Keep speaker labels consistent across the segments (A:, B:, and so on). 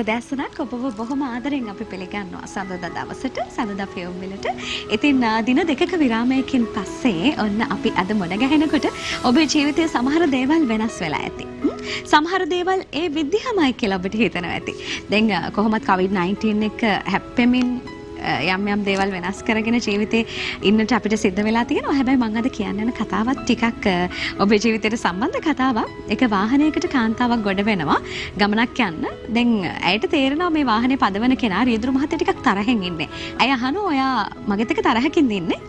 A: උදෑසනක් ඔබව බොහොම ආදරෙන් අපි පිළිගන්නවා සඳුදා දවසට සඳුදා ෆිල්ම් වලට. ඉතින් දින දෙකක විරාමයකින් පස්සේ ඔන්න අපි අද මුණ ගැහෙනකොට ඔබේ ජීවිතයේ සමහර දේවල් වෙනස් වෙලා ඇති. සමහර දේවල් ඒ විදිහමයි කියලා ඔබට හිතෙනවා ඇති. දැන් කොහොමද COVID-19 එක හැප්පෙමින් යම් දේවල් වෙනස් කරගෙන ජීවිතේ ඉන්නට අපිට සිද්ධ වෙලා තියෙනවා. හැබැයි මම අද කියන්න යන කතාවත් ටිකක් ඔබේ ජීවිතයට සම්බන්ධ කතාවක්. එක වාහනයකට කාන්තාවක් ගොඩ වෙනවා ගමනක් යන්න. දැන් ඇයට තේරෙනවා මේ වාහනේ පදවන කෙනා රීදුරු මහත්තයා ටිකක් තරහෙන් ඉන්නේ. ඇය අහනවා ඔයා මගෙත් එක්ක තරහකින්ද ඉන්නේ?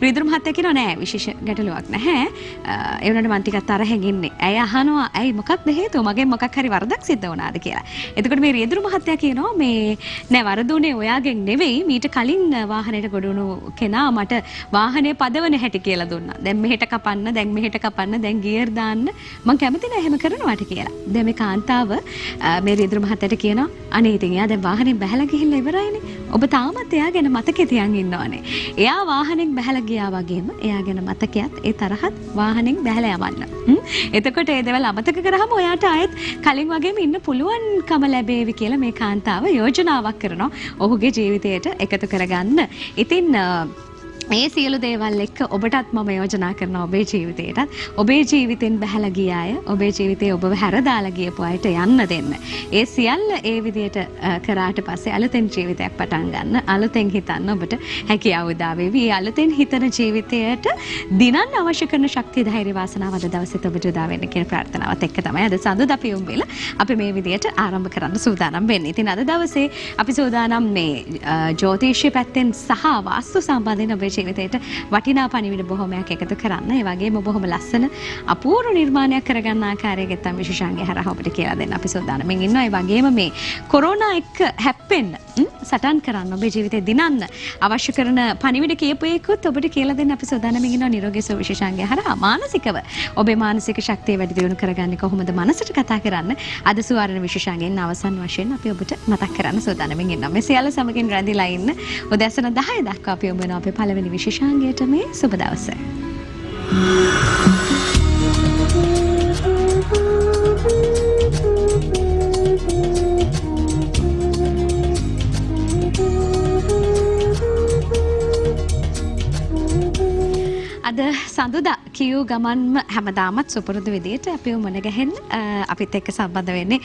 A: රීදුරු මහත්තයා කියනවා නෑ විශේෂ ගැටලුවක් නැහැ. ඒ වුණාට මම ටිකක් තරහෙන් ඉන්නේ. ඇය අහනවා ඇයි මොකක්ද හේතුව? මගෙන් මොකක් හරි වරදක් සිද්ධ වුණාද කියලා. එතකොට මේ රීදුරු මහත්තයා කියනවා මේ නෑ වරදුනේ ඔයාගෙන් නෙවෙයි මීට කලින් වාහනයට ගොඩවුණු කෙනා මට වාහනේ පදවන හැටි කියලා දුන්නා. දැන් මෙහෙට කපන්න, දැන් මෙහෙට කපන්න, දැන් ගියර් දාන්න. මං කැමති නෑ එහෙම කරනවාට කියලා. දැන් මේ කාන්තාව මේ රීදුරු මහත්තයාට කියනවා අනේ ඉතින් එයා දැන් වාහනේ බැහැලා ගිහිල්ලා ඉවරයිනේ. ඔබ තාමත් එයා ගැන මතකේ තියන් ඉන්නවනේ. එයා වාහනෙන් බැහැලා ගියා වගේම එයා ගැන මතකයත් ඒ තරහත් වාහනෙන් බැහැලා යවන්න. එතකොට ඒ දේවල් අමතක කරාම ඔයාට ආයෙත් කලින් වගේම ඉන්න පුළුවන්කම ලැබේවි කියලා මේ කාන්තාව යෝජනාවක් කරනවා ඔහුගේ ජීවිතයට එකතු කරගන්න. ඉතින් මේ සියලු දේවල් එක්ක ඔබටත් මම යෝජනා කරනවා ඔබේ ජීවිතේටත් ඔබේ ජීවිතෙන් බැහැලා ගිය අය ඔබේ ජීවිතේ ඔබව හැරදාලා ගියපු අයට යන්න දෙන්න. ඒ සියල්ල ඒ විදිහට කරාට පස්සේ අලුතෙන් ජීවිතයක් පටන් ගන්න අලුතෙන් හිතන්න ඔබට හැකියාව උදා වේවි. ඒ අලුතෙන් හිතන ජීවිතයට දිනන්න අවශ්‍ය කරන ශක්තිය ධෛර්ය වාසනාව අද දවසේ ඔබට උදා වෙන්න කියන ප්‍රාර්ථනාවත් එක්ක තමයි අද සඳුදා පියුම් වල අපි මේ විදිහට ආරම්භ කරන්න සූදානම් වෙන්නේ. ඉතින් අද දවසේ අපි සූදානම් මේ ජ්‍යොතිෂ්‍ය පැත්තෙන් සහ වාස්තු සම්බන්ධයෙන් ඔබේ ජීවිතයට වටිනා පණිවිඩ බොහොමයක් එකතු කරන්න. ඒ වගේම බොහොම ලස්සන අපූර්ව නිර්මාණයක් කරගන්න ආකාරයකට තමයි විශේෂාංගය හරහා ඔබට කියලා දෙන්න අපි සූදානම්ෙන් ඉන්නවා. ඒ වගේම මේ කොරෝනා එක්ක හැප්පෙන්න සටන් කරන්න ඔබේ ජීවිතේ දිනන්න අවශ්‍ය කරන පණිවිඩ කියපේකුත් ඔබට කියලා දෙන්න අපි සූදානම්ෙන් ඉන්නවා. නිරෝගී සුව විශේෂාංගය හරහා මානසිකව ඔබේ මානසික ශක්තිය වැඩි දියුණු කරගන්නේ කොහොමද මනසට කතා කරන්න අද සුවර්ණ විශේෂාංගයෙන් අවසන් වශයෙන් අපි ඔබට මතක් කරන්න සූදානම්ෙන් ඉන්නවා. මේ සියල්ල සමගින් රැඳිලා ඉන්න උදෑසන 10 දක්වා අපි ඔබ වෙන අපේ පළවෙනි විශේෂාංගයට මේ සුබ දවස. අද සඳුදා කියූ ගමන්ම හැමදාමත් සුපුරුදු විදියට අපි මුණ ගැහෙන්න අපිත් එක්ක සම්බන්ධ වෙන්නේ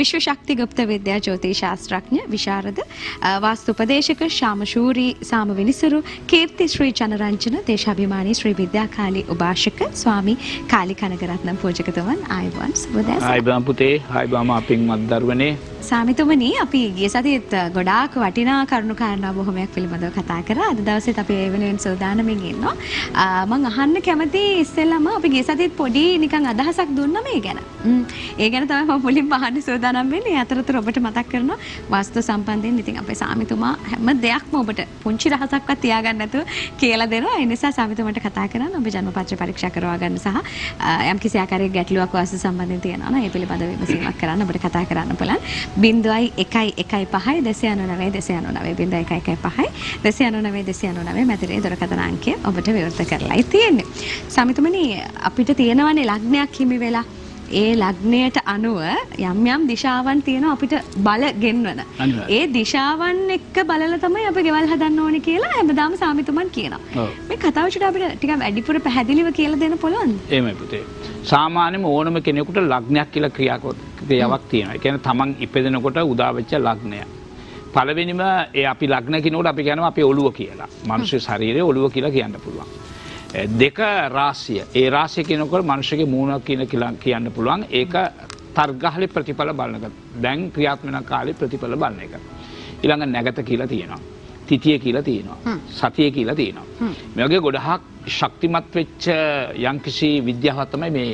A: විශ්ව ශක්ති ගුප්ත විද්‍යා ජ්‍යොතිෂ ශාස්ත්‍රඥ විශාරද වාස්තු උපදේශක ශාමශූරි සාම විනිසුරු කීර්ති ශ්‍රී චනරංජන දේශාභිමානී ශ්‍රී විද්‍යාකාලී උපාසක ස්වාමී කාලි කනකරත්නම් පූජකතුමන් ආයුබෝවන් සුබදෑස.
B: ආයුබෝවන් පුතේ ආයුබෝවන් අපින්වත් දරුවනේ.
A: සාමිතුමනි අපි ගිය සතියේත් ගොඩාක් වටිනා කරුණු කාරණා බොහොමයක් පිළිබඳව කතා කරා. අද දවසේත් අපි ඒ වෙනුවෙන් සූදානම්ෙන් ඉන්නවා. මම අහන්න කැමති ඉස්සෙල්ලාම අපි ගිය සතියේත් පොඩි නිකන් අදහසක් දුන්නා මේ ගැන. ඒ ගැන තමයි මම මුලින්ම අහන්න සූදානම් වෙන්නේ. අතරතුර ඔබට මතක් කරනවා වාස්තු සම්බන්ධයෙන් ඉතින් අපේ සාමිතුමා හැම දෙයක්ම ඔබට පුංචි රහසක්වත් තියාගන්න නැතුව කියලා දෙනවා. ඒ නිසා සාමිතුමාට කතා කරන්න ඔබ ජන්මපත්‍ර පරීක්ෂා කරවා ගන්න සහ යම් කිසි ආකාරයක ගැටලුවක් වාස්තු සම්බන්ධයෙන් තියෙනවා නම් ඒ පිළිබඳව විමසීමක් කරන්න ඔබට කතා කරන්න පුළුවන්. 0.115 මැදිරියේ දුරකථන අංකය ඔබට විවෘත කරලායි තියෙන්නේ. සමිතුමනි අපිට තියෙනවනේ ලග්නයක් හිමි වෙලා ඒ ලග්නයට අනුව යම් දිශාවන් තියෙනවා අපිට බල ගෙන්වන. ඒ දිශාවන් එක්ක බලලා තමයි අපි ගෙවල් හදන්න ඕනේ කියලා හැමදාම සාමිතුමන් කියනවා. මේ කතාව චුට්ටක් අපිට ටිකක් වැඩිපුර පැහැදිලිව කියලා දෙන්න පුළුවන්ද?
B: එහෙමයි පුතේ. සාමාන්‍යම ඕනම කෙනෙකුට ලග්නයක් කියලා ක්‍රියාවක් තියෙනවා. ඒ කියන්නේ තමන් ඉපදෙනකොට උදා වෙච්ච ලග්නය. පළවෙනිම ඒ අපි ලග්න කියනකොට අපි කියනවා අපේ ඔළුව කියලා. මනුෂ්‍ය ශරීරයේ ඔළුව කියලා කියන්න පුළුවන්. දෙක රාශිය. ඒ රාශිය කියනකොට මනුෂ්‍යගේ මූණ කියන්න පුළුවන්. ඒක තර්ගහලේ ප්‍රතිඵල බලන එක. දැන් ක්‍රියාත්මක කාලේ ප්‍රතිඵල බලන එක. ඊළඟ නැගත කියලා තියෙනවා. තිතිය කියලා තියෙනවා. සතිය කියලා තියෙනවා. මේ වගේ ගොඩාක් ශක්තිමත් වෙච්ච යම්කිසි විද්‍යාවක් තමයි මේ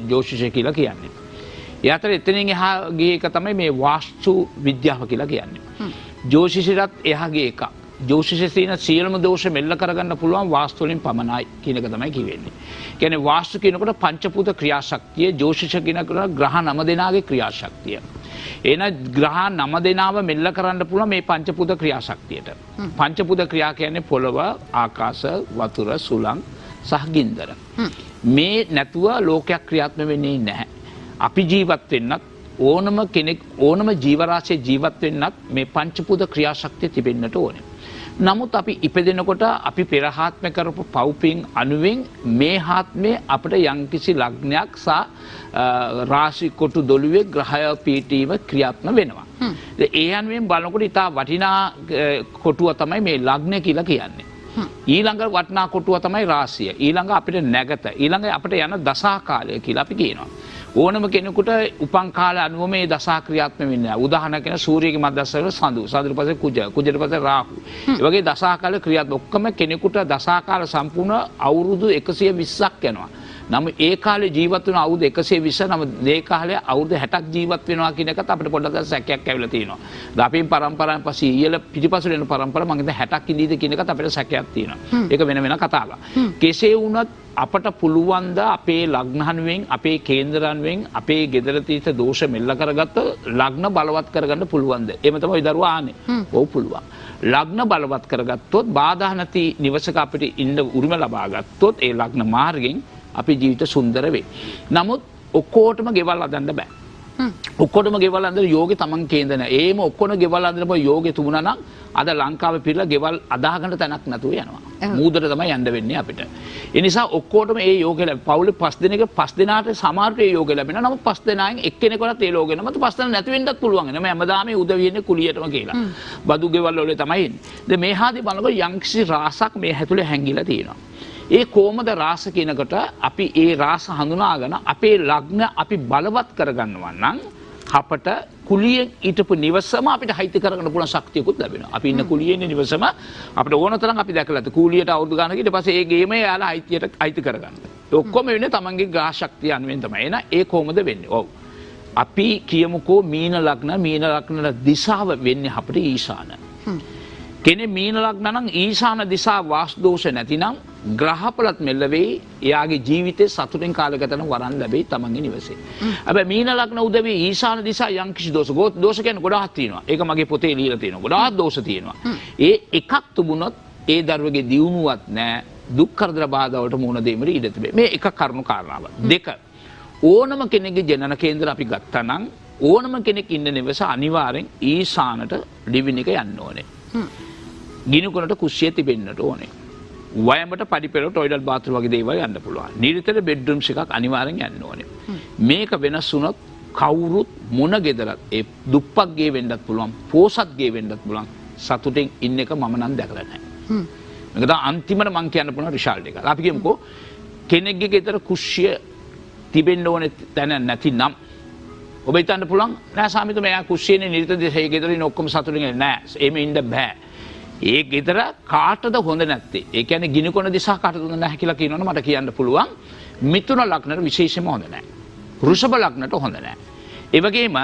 B: ජ්‍යොතිෂය කියලා කියන්නේ. ඒ අතර එතනින් එහා ගිය එක තමයි මේ වාස්තු විද්‍යාව කියලා කියන්නේ. ජ්‍යොතිෂයටත් එහා ගිය එක. ජ්‍යොතිෂයේ තියෙන සියලුම දෝෂ මෙල්ල කරගන්න පුළුවන් වාස්තු වලින් පමණයි කියන එක තමයි කියෙන්නේ. කියන්නේ වාස්තු කියනකොට පංචභූත ක්‍රියාශක්තිය, ජ්‍යොතිෂ කියනකොට ග්‍රහ 9 දෙනාගේ ක්‍රියාශක්තිය. එන ග්‍රහ 9 දෙනාව මෙල්ල කරන්න පුළුවන් මේ පංචභූත ක්‍රියාශක්තියට. පංචභූත ක්‍රියා කියන්නේ පොළව, ආකාශ, වතුර, සුළං සහ ගින්දර. මේ නැතුව ලෝකයක් ක්‍රියාත්මක වෙන්නේ නැහැ. අපි ජීවත් වෙන්නත් ඕනම කෙනෙක් ඕනම ජීවරාශියේ ජීවත් වෙන්නත් මේ පංචපූත ක්‍රියාශක්තිය තිබෙන්නට ඕනේ. නමුත් අපි ඉපදෙනකොට අපි පෙර ආත්මේ කරපු පව්පින් අනුවෙන් මේ ආත්මේ අපිට යම්කිසි ලග්නයක් සහ රාශි කොටු දොළුවේ ග්‍රහය පීඨීම ක්‍රියාත්මක වෙනවා. ඒ අනුවෙන් බලනකොට ඉතා වටිනා කොටුව තමයි මේ ලග්නය කියලා කියන්නේ. ඊළඟ වටිනා කොටුව තමයි රාශිය. ඊළඟ අපිට නැගත. ඊළඟ අපිට යන දශාකාලය කියලා අපි කියනවා. ඕනම කෙනෙකුට උපන් කාල අනුව මේ දශා ක්‍රියාත්මක වෙන්නේ. උදාහරණයක් කියන සූර්යගේ මධ්‍යස්ථ වල සඳු. සඳුට පස්සේ කුජ. කුජට පස්සේ රාහු. ඒ වගේ දශාකාල ක්‍රියාත්මක ඔක්කොම කෙනෙකුට දශාකාල සම්පූර්ණ අවුරුදු 120ක් යනවා. නම් ඒ කාලේ ජීවත් වෙන අවුරුදු 120 නම් මේ කාලේ අවුරුදු 60ක් ජීවත් වෙනවා කියන එකත් අපිට පොඩ්ඩක් සැකයක් ඇවිල්ලා තියෙනවා. අපේ පරම්පරාවෙන් පස්සේ ඊළ පිටිපස්සට එන පරම්පරාව මම හිතන්නේ 60ක් ඉඳීද කියන එකත් අපිට සැකයක් තියෙනවා. ඒක වෙන වෙන කතාවක්. කෙසේ වුණත් අපට පුළුවන් ද අපේ ලග්නහනුවෙන් අපේ කේන්දරන්වෙන් අපේ gedara තීත දෝෂ මෙල්ල කරගත්ත ලග්න බලවත් කරගන්න පුළුවන්ද? එහෙම තමයි දරුවා ආන්නේ. ඔව් පුළුවන්. ලග්න බලවත් කරගත්තොත් බාධා නැති නිවසක අපිට ඉන්න උරුම ලබා ගත්තොත් ඒ ලග්න මාර්ගෙන් අපේ ජීවිත සුන්දර වේ. නමුත් ඔක්කොටම ගෙවල් හදන්න බෑ. ඔක්කොටම ගෙවල් හදන්න යෝගේ තමන් කේන්දර. ඒම ඔක්කොම ගෙවල් හදන්න යෝගේ තුමුණා නම් අද ලංකාවේ පිරලා ගෙවල් අදාහකට තැනක් නැතුව යනවා. මූදට තමයි යන්න වෙන්නේ අපිට. ඒ නිසා ඔක්කොටම ඒ යෝගය ලැබෙයි. පවුලේ 5 දෙනෙක් 5 දෙනාට සමානට ඒ යෝගය ලැබෙනවා. නමුත් 5 දෙනාෙන් එක්කෙනෙකුට ඒ යෝගය නැමත 5 දෙනා නැති වෙන්නත් පුළුවන්. එනම හැමදාම උදවියන්නේ කුලියටම කියලා. බදු ගෙවල් වල තමයි එන්නේ. දැන් මේ හාදී බලනකොට යම්කිසි රාසක් මේ හැතුලේ හැංගිලා තියෙනවා. ඒ කොහොමද රාස කියනකොට අපි ඒ රාස හඳුනාගෙන අපේ ලග්න අපි බලවත් කරගන්නවා නම් අපට කුලියෙන් ඊටපු නිවසම අපිට හිත කරගන්න පුළුවන් ශක්තියකුත් ලැබෙනවා. අපි ඉන්න කුලියේ ඉන්න නිවසම අපිට ඕන තරම් අපි දැකලා තියෙන කුලියට අවුරුදු ගානක ඊට පස්සේ ඒ ගේම යාලා අයිති කරගන්න. ඒ ඔක්කොම වෙන්නේ තමන්ගේ ග්‍රහ ශක්තිය අනුවෙන් තමයි. එහෙනම් ඒ කොහොමද වෙන්නේ? ඔව්. අපි කියමුකෝ මීන ලග්න දිශාව වෙන්නේ අපිට ඊශාන. කෙනෙක් මීන ලග්න නම් ඊශාන දිශා වාස් දෝෂ නැතිනම් ග්‍රහපලත් මෙල්ල වෙයි. එයාගේ ජීවිතේ සතුටින් කාලය ගත කරන වරන් ලැබෙයි තමන්ගේ නිවසේ. හැබැයි මීන ලග්න උදවි ඊශාන දිශා යම්කිසි දෝෂ දෝෂ කියන්නේ ගොඩාක් තියෙනවා. ඒක මගේ පොතේ ලියලා තියෙනවා. ගොඩාක් දෝෂ තියෙනවා. ඒ එකක් තිබුණොත් ඒ දරුවගේ දියුණුවක් නැහැ. දුක් කරදර බාධා වලට මුහුණ දෙීමේ ඉඩ තිබේ. මේ එක කරුණු කාරණාව. දෙක ඕනම කෙනෙක්ගේ ජනන කේන්දර අපි ගත්තා නම් ඕනම කෙනෙක් ඉන්න නිවස අනිවාර්යෙන් ඊශානට ලිවින් එක යන්න ඕනේ. ගිනුකොනට කුස්සිය තිබෙන්නට ඕනේ. වයඹට පඩිපෙළ ටොයිලට් බාත්රූම් වගේ දේවල් යන්න පුළුවන්. නිරිතර බෙඩ්රූම්ස් එකක් අනිවාර්යෙන් යන්න ඕනේ. මේක වෙනස් වුණොත් කවුරුත් මොන ගෙදරත් ඒ දුප්පත් ගේ වෙන්නත් පුළුවන්, පෝසත් ගේ වෙන්නත් පුළුවන්. සතුටින් ඉන්න එක මම නම් දැකලා නැහැ. මේක තමයි අන්තිමට මම කියන්න පුළුවන් රිසල්ට් එක. අපි කියමුකෝ කෙනෙක්ගේ ගෙදර කුස්සිය තිබෙන්න ඕනේ තැන නැතිනම් ඔබ හිතන්න පුළුවන් නෑ සාමිත මෙයා කුස්සියනේ නිරිත දෙසේ ගෙදර ඉන්න ඔක්කොම සතුටින් නෑ. එහෙම ඉන්න බෑ. ඒ ගෙදර කාටද හොඳ නැත්තේ? ඒ කියන්නේ ගිනිකොන දිශා කාටද හොඳ නැහැ කියලා කියනවනේ මට කියන්න පුළුවන්. මිථුන ලග්නට විශේෂයෙන්ම හොඳ නැහැ. වෘෂභ ලග්නට හොඳ නැහැ. ඒ වගේම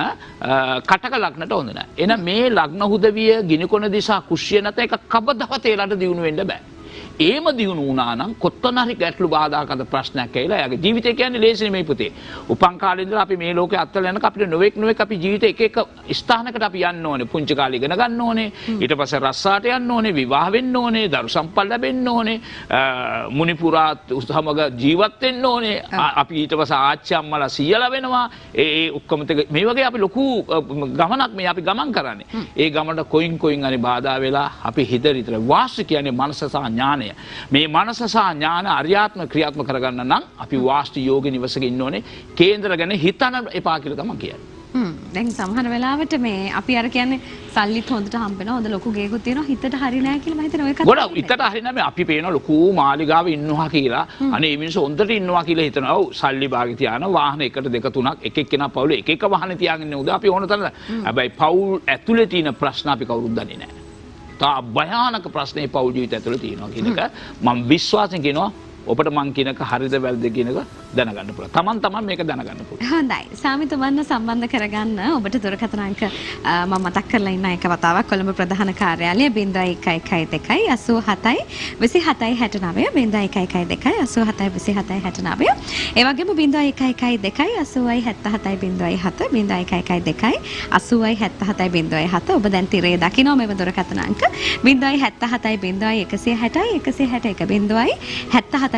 B: කටක ලග්නට හොඳ නැහැ. එහෙනම් මේ ලග්න හුදවිය ගිනිකොන දිශා කුෂ්‍ය නැත එක කවදාවත් ඒලට දියුණු වෙන්න බෑ. ඒම දියුණු වුණා නම් කොත්තන හරි ගැටලු බාධාකද ප්‍රශ්නයක් ඇවිල්ලා එයාගේ ජීවිතය කියන්නේ ලේසි නෙමෙයි පුතේ. උපන් කාලේ ඉඳලා අපි මේ ලෝකේ අත්වල යනක අපිට නොවෙක් අපි ජීවිතේ එක එක ස්ථානකට අපි යන්න ඕනේ. පුංචි කාලේ ඉගෙන ගන්න ඕනේ. ඊට පස්සේ රස්සාට යන්න ඕනේ, විවාහ වෙන්න ඕනේ, දරු සම්පල් ලැබෙන්න ඕනේ, මුනිපුරාත් සමග ජීවත් වෙන්න ඕනේ. අපි ඊට පස්සේ ආච්චි අම්මලා සීයලා වෙනවා. ඒ ඔක්කොම මේ වගේ අපි ලොකු ගමනක් මේ අපි ගමන් කරන්නේ. ඒ ගමනට කොයින් හරි බාධා වෙලා අපි හිතරිතර වාස්තු කියන්නේ මනස සහ ඥානය. මේ මනස සහ ඥාන අරියාත්ම ක්‍රියාත්මක කරගන්න නම් අපි වාස්තු යෝග නිවසක ඉන්න ඕනේ. කේන්දර ගැන හිතන්න එපා කියලා තමයි කියන්නේ.
A: දැන් සමහර වෙලාවට මේ අපි අර කියන්නේ සල්ලිත් හොඳට හම්බෙනවා, හොඳ ලොකු ගේකුත් තියෙනවා, හිතට හරි නැහැ කියලා මම හිතනවා. ඒක
B: ගොඩක් හිතට හරි නැහැ. අපි පේන ලොකු මාලිගාවේ ඉන්නවා කියලා. අනේ මේ මිනිස්සු හොඳට ඉන්නවා කියලා හිතනවා. ඔව් සල්ලි භාගෙ තියාන වාහන එකට දෙක තුනක් එක එක්කෙනා පවුලේ එක එක වාහන තියාගෙන ඉන්නේ උදා අපි ඕන තරම්. හැබැයි පවුල් ඇතුලේ තියෙන ප්‍රශ්න අපි කවුරුත් දන්නේ නැහැ. තා භයානක ප්‍රශ්නේ පෞල් ජීවිතය ඇතුළේ තියෙනවා කියන එක මම විශ්වාසයෙන් කියනවා. ඔබට මං කියනක හරිද වැරදිද කියන එක දැනගන්න පුළුවන්. තමන් මේක දැනගන්න පුළුවන්.
A: හොඳයි. සාමිතුමන්ව සම්බන්ධ කරගන්න ඔබට දුරකථන අංක මම මතක් කරලා ඉන්න එක වතාවක් කොළඹ ප්‍රධාන කාර්යාලය 0112 87 27 69 0112 87 27 69. ඒ වගේම 0112 80 77 07 0112 80 77 07. ඔබ දැන් තිරේ දකිනවා මෙව දුරකථන අංක 077 160 161 077 160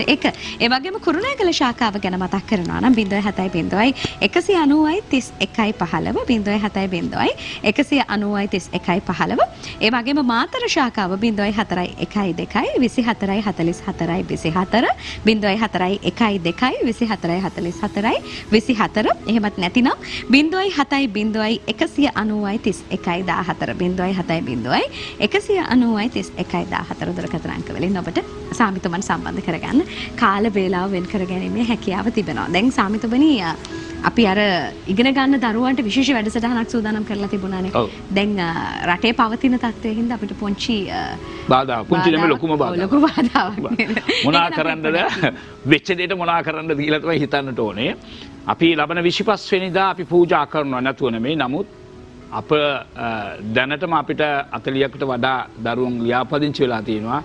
A: 161 ඒ වගේම කුරුණෑගල ශාඛාව ගැන මතක් කරනවා නම් 070 190 31 15 070 190 31 15. ඒ වගේම මාතර ශාඛාව 0412 24 44 24 0412 24 44 24. එහෙමත් නැතිනම් 070 190 31 14 070 190 31 14 දුරකථන අංක වලින් ඔබට සාමිතුමන් සම්බන්ධ කරගන්න කාල වේලාව වෙන් කර ගැනීමේ හැකියාව තිබෙනවා. දැන් සාමිතුමනි අපි අර ඉගෙන ගන්න දරුවන්ට විශේෂ වැඩසටහනක් සූදානම් කරලා තිබුණානේ. දැන් රටේ පවතින තත්ත්වයෙන් හින්දා අපිට පොන්චි
B: බාධා පුංචි නෙමෙයි ලොකුම බාධා.
A: ලොකු බාධාවක් නේද?
B: මොනා කරන්නද? වෙච්ච දෙයට මොනා කරන්නද කියලා තමයි හිතන්නට ඕනේ. අපි ලබන 25 වෙනිදා අපි පූජා කරනවා නැතුව නෙමෙයි. නමුත් අප දැනටම අපිට 40කට වඩා දරුවෝ ලියාපදිංචි වෙලා තියෙනවා.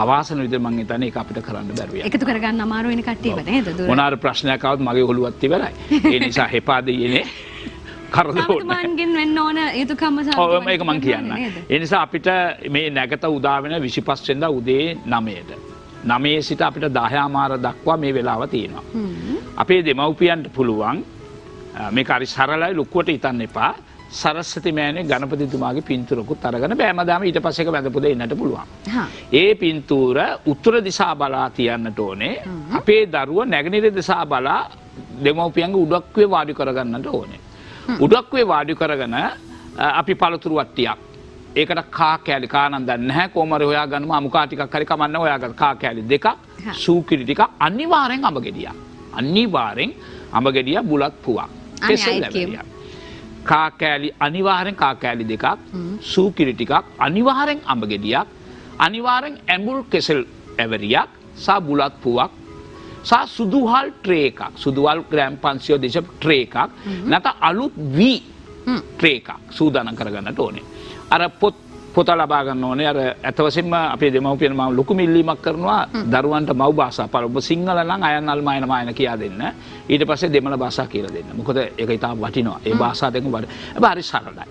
B: අවාසන විදිහට මම හිතන්නේ ඒක අපිට කරන්න බැරුව යනවා.
A: එකතු කරගන්න අමාරු වෙන කට්ටියව නේද?
B: මොනාර ප්‍රශ්නයක් ආවොත් මගේ ඔළුවත් ඉවරයි. ඒ නිසා හෙපා දෙයිනේ කරදරෝන.
A: සාමිතුමන්ගෙන් වෙන්න ඕන යුතුයකම
B: ඔව් මේක මම කියන්නම්. ඒ නිසා අපිට මේ නැගත උදා වෙන 25 වෙනිදා උදේ 9ට 9 සිට අපිට 10 මාර දක්වා මේ වෙලාව තියෙනවා. අපේ දෙමව්පියන්ට පුළුවන් මේක හරි සරලයි ලොකුවට හිතන්න එපා. සරස්වති මෑණිය ගණපතිතුමාගේ පින්තූරකුත් අරගෙන බෑමදාම ඊට පස්සේ ඒක වැඳපු දෙන්නට පුළුවන්. ඒ පින්තූර උත්තර දිශා බලා තියන්නට ඕනේ. අපේ දරුවා නැගෙනහිර දිශා බලා දෙමව්පියන්ගේ උඩක්කුවේ වාඩි කරගන්නට ඕනේ. උඩක්කුවේ වාඩි කරගෙන අපි පළතුරු වට්ටියක් ඒකට කා කෑලි කානම් දන්නේ නැහැ කොහොම හරි හොයාගන්නම අමුකා ටිකක් හරි කමන්න හොයාගන්න කා කෑලි දෙකක් සූකිරි ටිකක් අනිවාර්යෙන් අඹ ගෙඩියක් අනිවාර්යෙන් අඹ ගෙඩිය බුලත් පුවක් කෙසෙල් ලැබෙනවා කා කෑලි අනිවාර්යෙන් කා කෑලි දෙකක් සූකිරි ටිකක් අනිවාර්යෙන් අඹ ගෙඩියක් අනිවාර්යෙන් ඇඹුල් කෙසෙල් ඇවරියක් සා බුලත් පුවක් සා සුදුහල් ට්‍රේ එකක් සුදුහල් ග්‍රෑම් 500 දේශ ට්‍රේ එකක් නැත්නම් අලුත් වී ට්‍රේ එකක් සූදානම් කරගන්නට ඕනේ. අර පොත ලබා ගන්න ඕනේ. අර ඇත්ත වශයෙන්ම අපේ දෙමව්පියන් මම ලොකු මිල්ලීමක් කරනවා දරුවන්ට මව් භාෂාව. ඔබ සිංහල නම් අයන් අල්මායන මායන කියා දෙන්න. ඊට පස්සේ දෙමළ භාෂාව කියලා දෙන්න. මොකද ඒක ඉතාම වටිනවා. ඒ භාෂාව දෙකම වටිනවා. හැබැයි හරි සරලයි.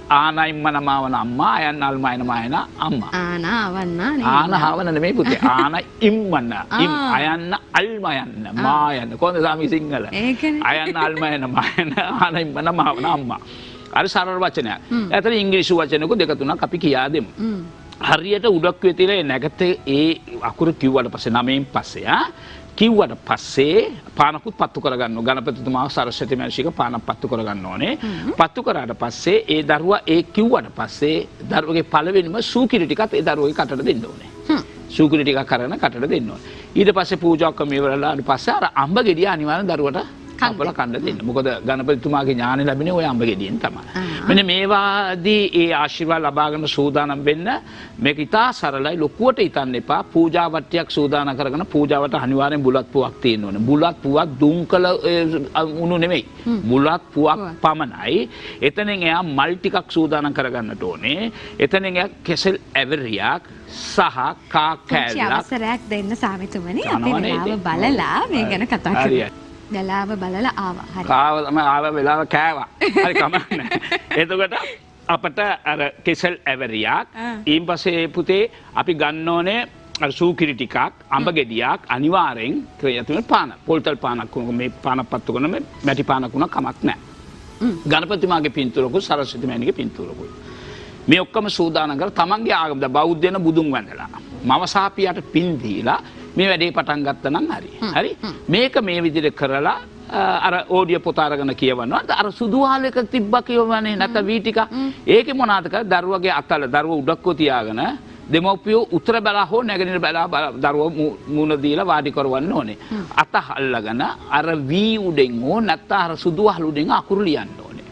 B: ආනයිම්මන මාවන අම්මා අයන් අල්මායන මායන අම්මා. ආනහවන නෙමෙයි පුතේ. ආන ඉම්මන ඉම් අයන්න අල්මයන්න මායන්න. කොහොමද සාමි සිංහල? අයන්න අල්මයන මායන ආනයිම්මන මාවන අම්මා. අර සරල වචනයක්. ඇතන ඉංග්‍රීසි වචනක දෙක තුනක් අපි කියා දෙමු. හරියට උඩක්කුවේ තියලා නැගත ඒ අකුරු කිව්වට පස්සේ නමෙන් පස්සේ කිව්වට පස්සේ පානකුත් පත්තු කරගන්න ඕන. ගණපතිතුමා සරස්වති මහර්ෂික පානක් පත්තු කරගන්න ඕනේ. පත්තු කරාට පස්සේ ඒ දරුවා ඒ කිව්වට පස්සේ දරුවගේ පළවෙනිම සූකිරි ටිකත් ඒ දරුවගේ කටට දෙන්න ඕනේ. සූකිරි ටිකක් කරගෙන කටට දෙන්න ඕනේ. ඊට පස්සේ පූජාවක් මේවරලා ඊට පස්සේ අර අඹ ගෙඩිය අනිවාර්යෙන් දරුවට කපලා කන්න දෙන්න. මොකද ගණපතිතුමාගේ ඥානෙ ලැබෙන්නේ ওই අඹ ගෙඩියෙන් තමයි. මෙන්න මේවාදී ඒ ආශිර්වාද ලබාගෙන සූදානම් වෙන්න මේක ඉතා සරලයි ලොකුවට හිතන්න එපා. පූජා වට්ටියක් සූදානම් කරගෙන පූජාවට අනිවාර්යෙන් බුලත් පුවක් තියෙන්න ඕනේ. බුලත් පුවක් දුම්කල උණු නෙමෙයි. බුලත් පුවක් පමණයි. එතනින් එයා මල් ටිකක් සූදානම් කරගන්නට ඕනේ. එතනින් එයා කෙසෙල් ඇවරියක් සහ කා කෑල්ලක්
A: අවසරයක් දෙන්න සාමිතුමනි අපි වෙලාව බලලා මේ ගැන කතා කරමු. වෙලාව බලලා ආවා. හරි.
B: කාව තමයි ආව වෙලාව කෑවා. හරි කමන්නේ. එතකොට අපට අර කෙසෙල් ඇවරියක් ඊන් පස්සේ පුතේ අපි ගන්න ඕනේ අර සූකිරි ටිකක් අඹ ගෙඩියක් අනිවාර්යෙන් ක්‍රියාත්මක පාන. පොල්තල් පානක් මේ පානක් පත්තු කරන මේ මැටි පානක් උනක් කමක් නැහැ. ගණපතිමාගේ පින්තූරකුත් සරස්වති මෑණිගේ පින්තූරකුත්. මේ ඔක්කොම සූදානම් කරලා තමන්ගේ ආගම බෞද්ධයන බුදුන් වන්දලා මම සාපියට පින් දීලා මේ වැඩේ පටන් ගත්තා නම් හරි. හරි. මේක මේ විදිහට කරලා අර ඕඩියෝ පොත අරගෙන කියවනවා. අර සුදු වහලක තිබ්බා කියවන්නේ නැත්නම් වී ටික. ඒකේ මොනවාද කරලා දරුවගේ අතල දරුව උඩක්කෝ තියාගෙන දෙමව්පියෝ උත්තර බලා හෝ නැගෙනහිර බලා දරුව මූණ දීලා වාඩි කරවන්න ඕනේ. අත අල්ලගෙන අර වී උඩෙන් හෝ නැත්නම් අර සුදු වහල උඩෙන් අකුරු ලියන්න ඕනේ.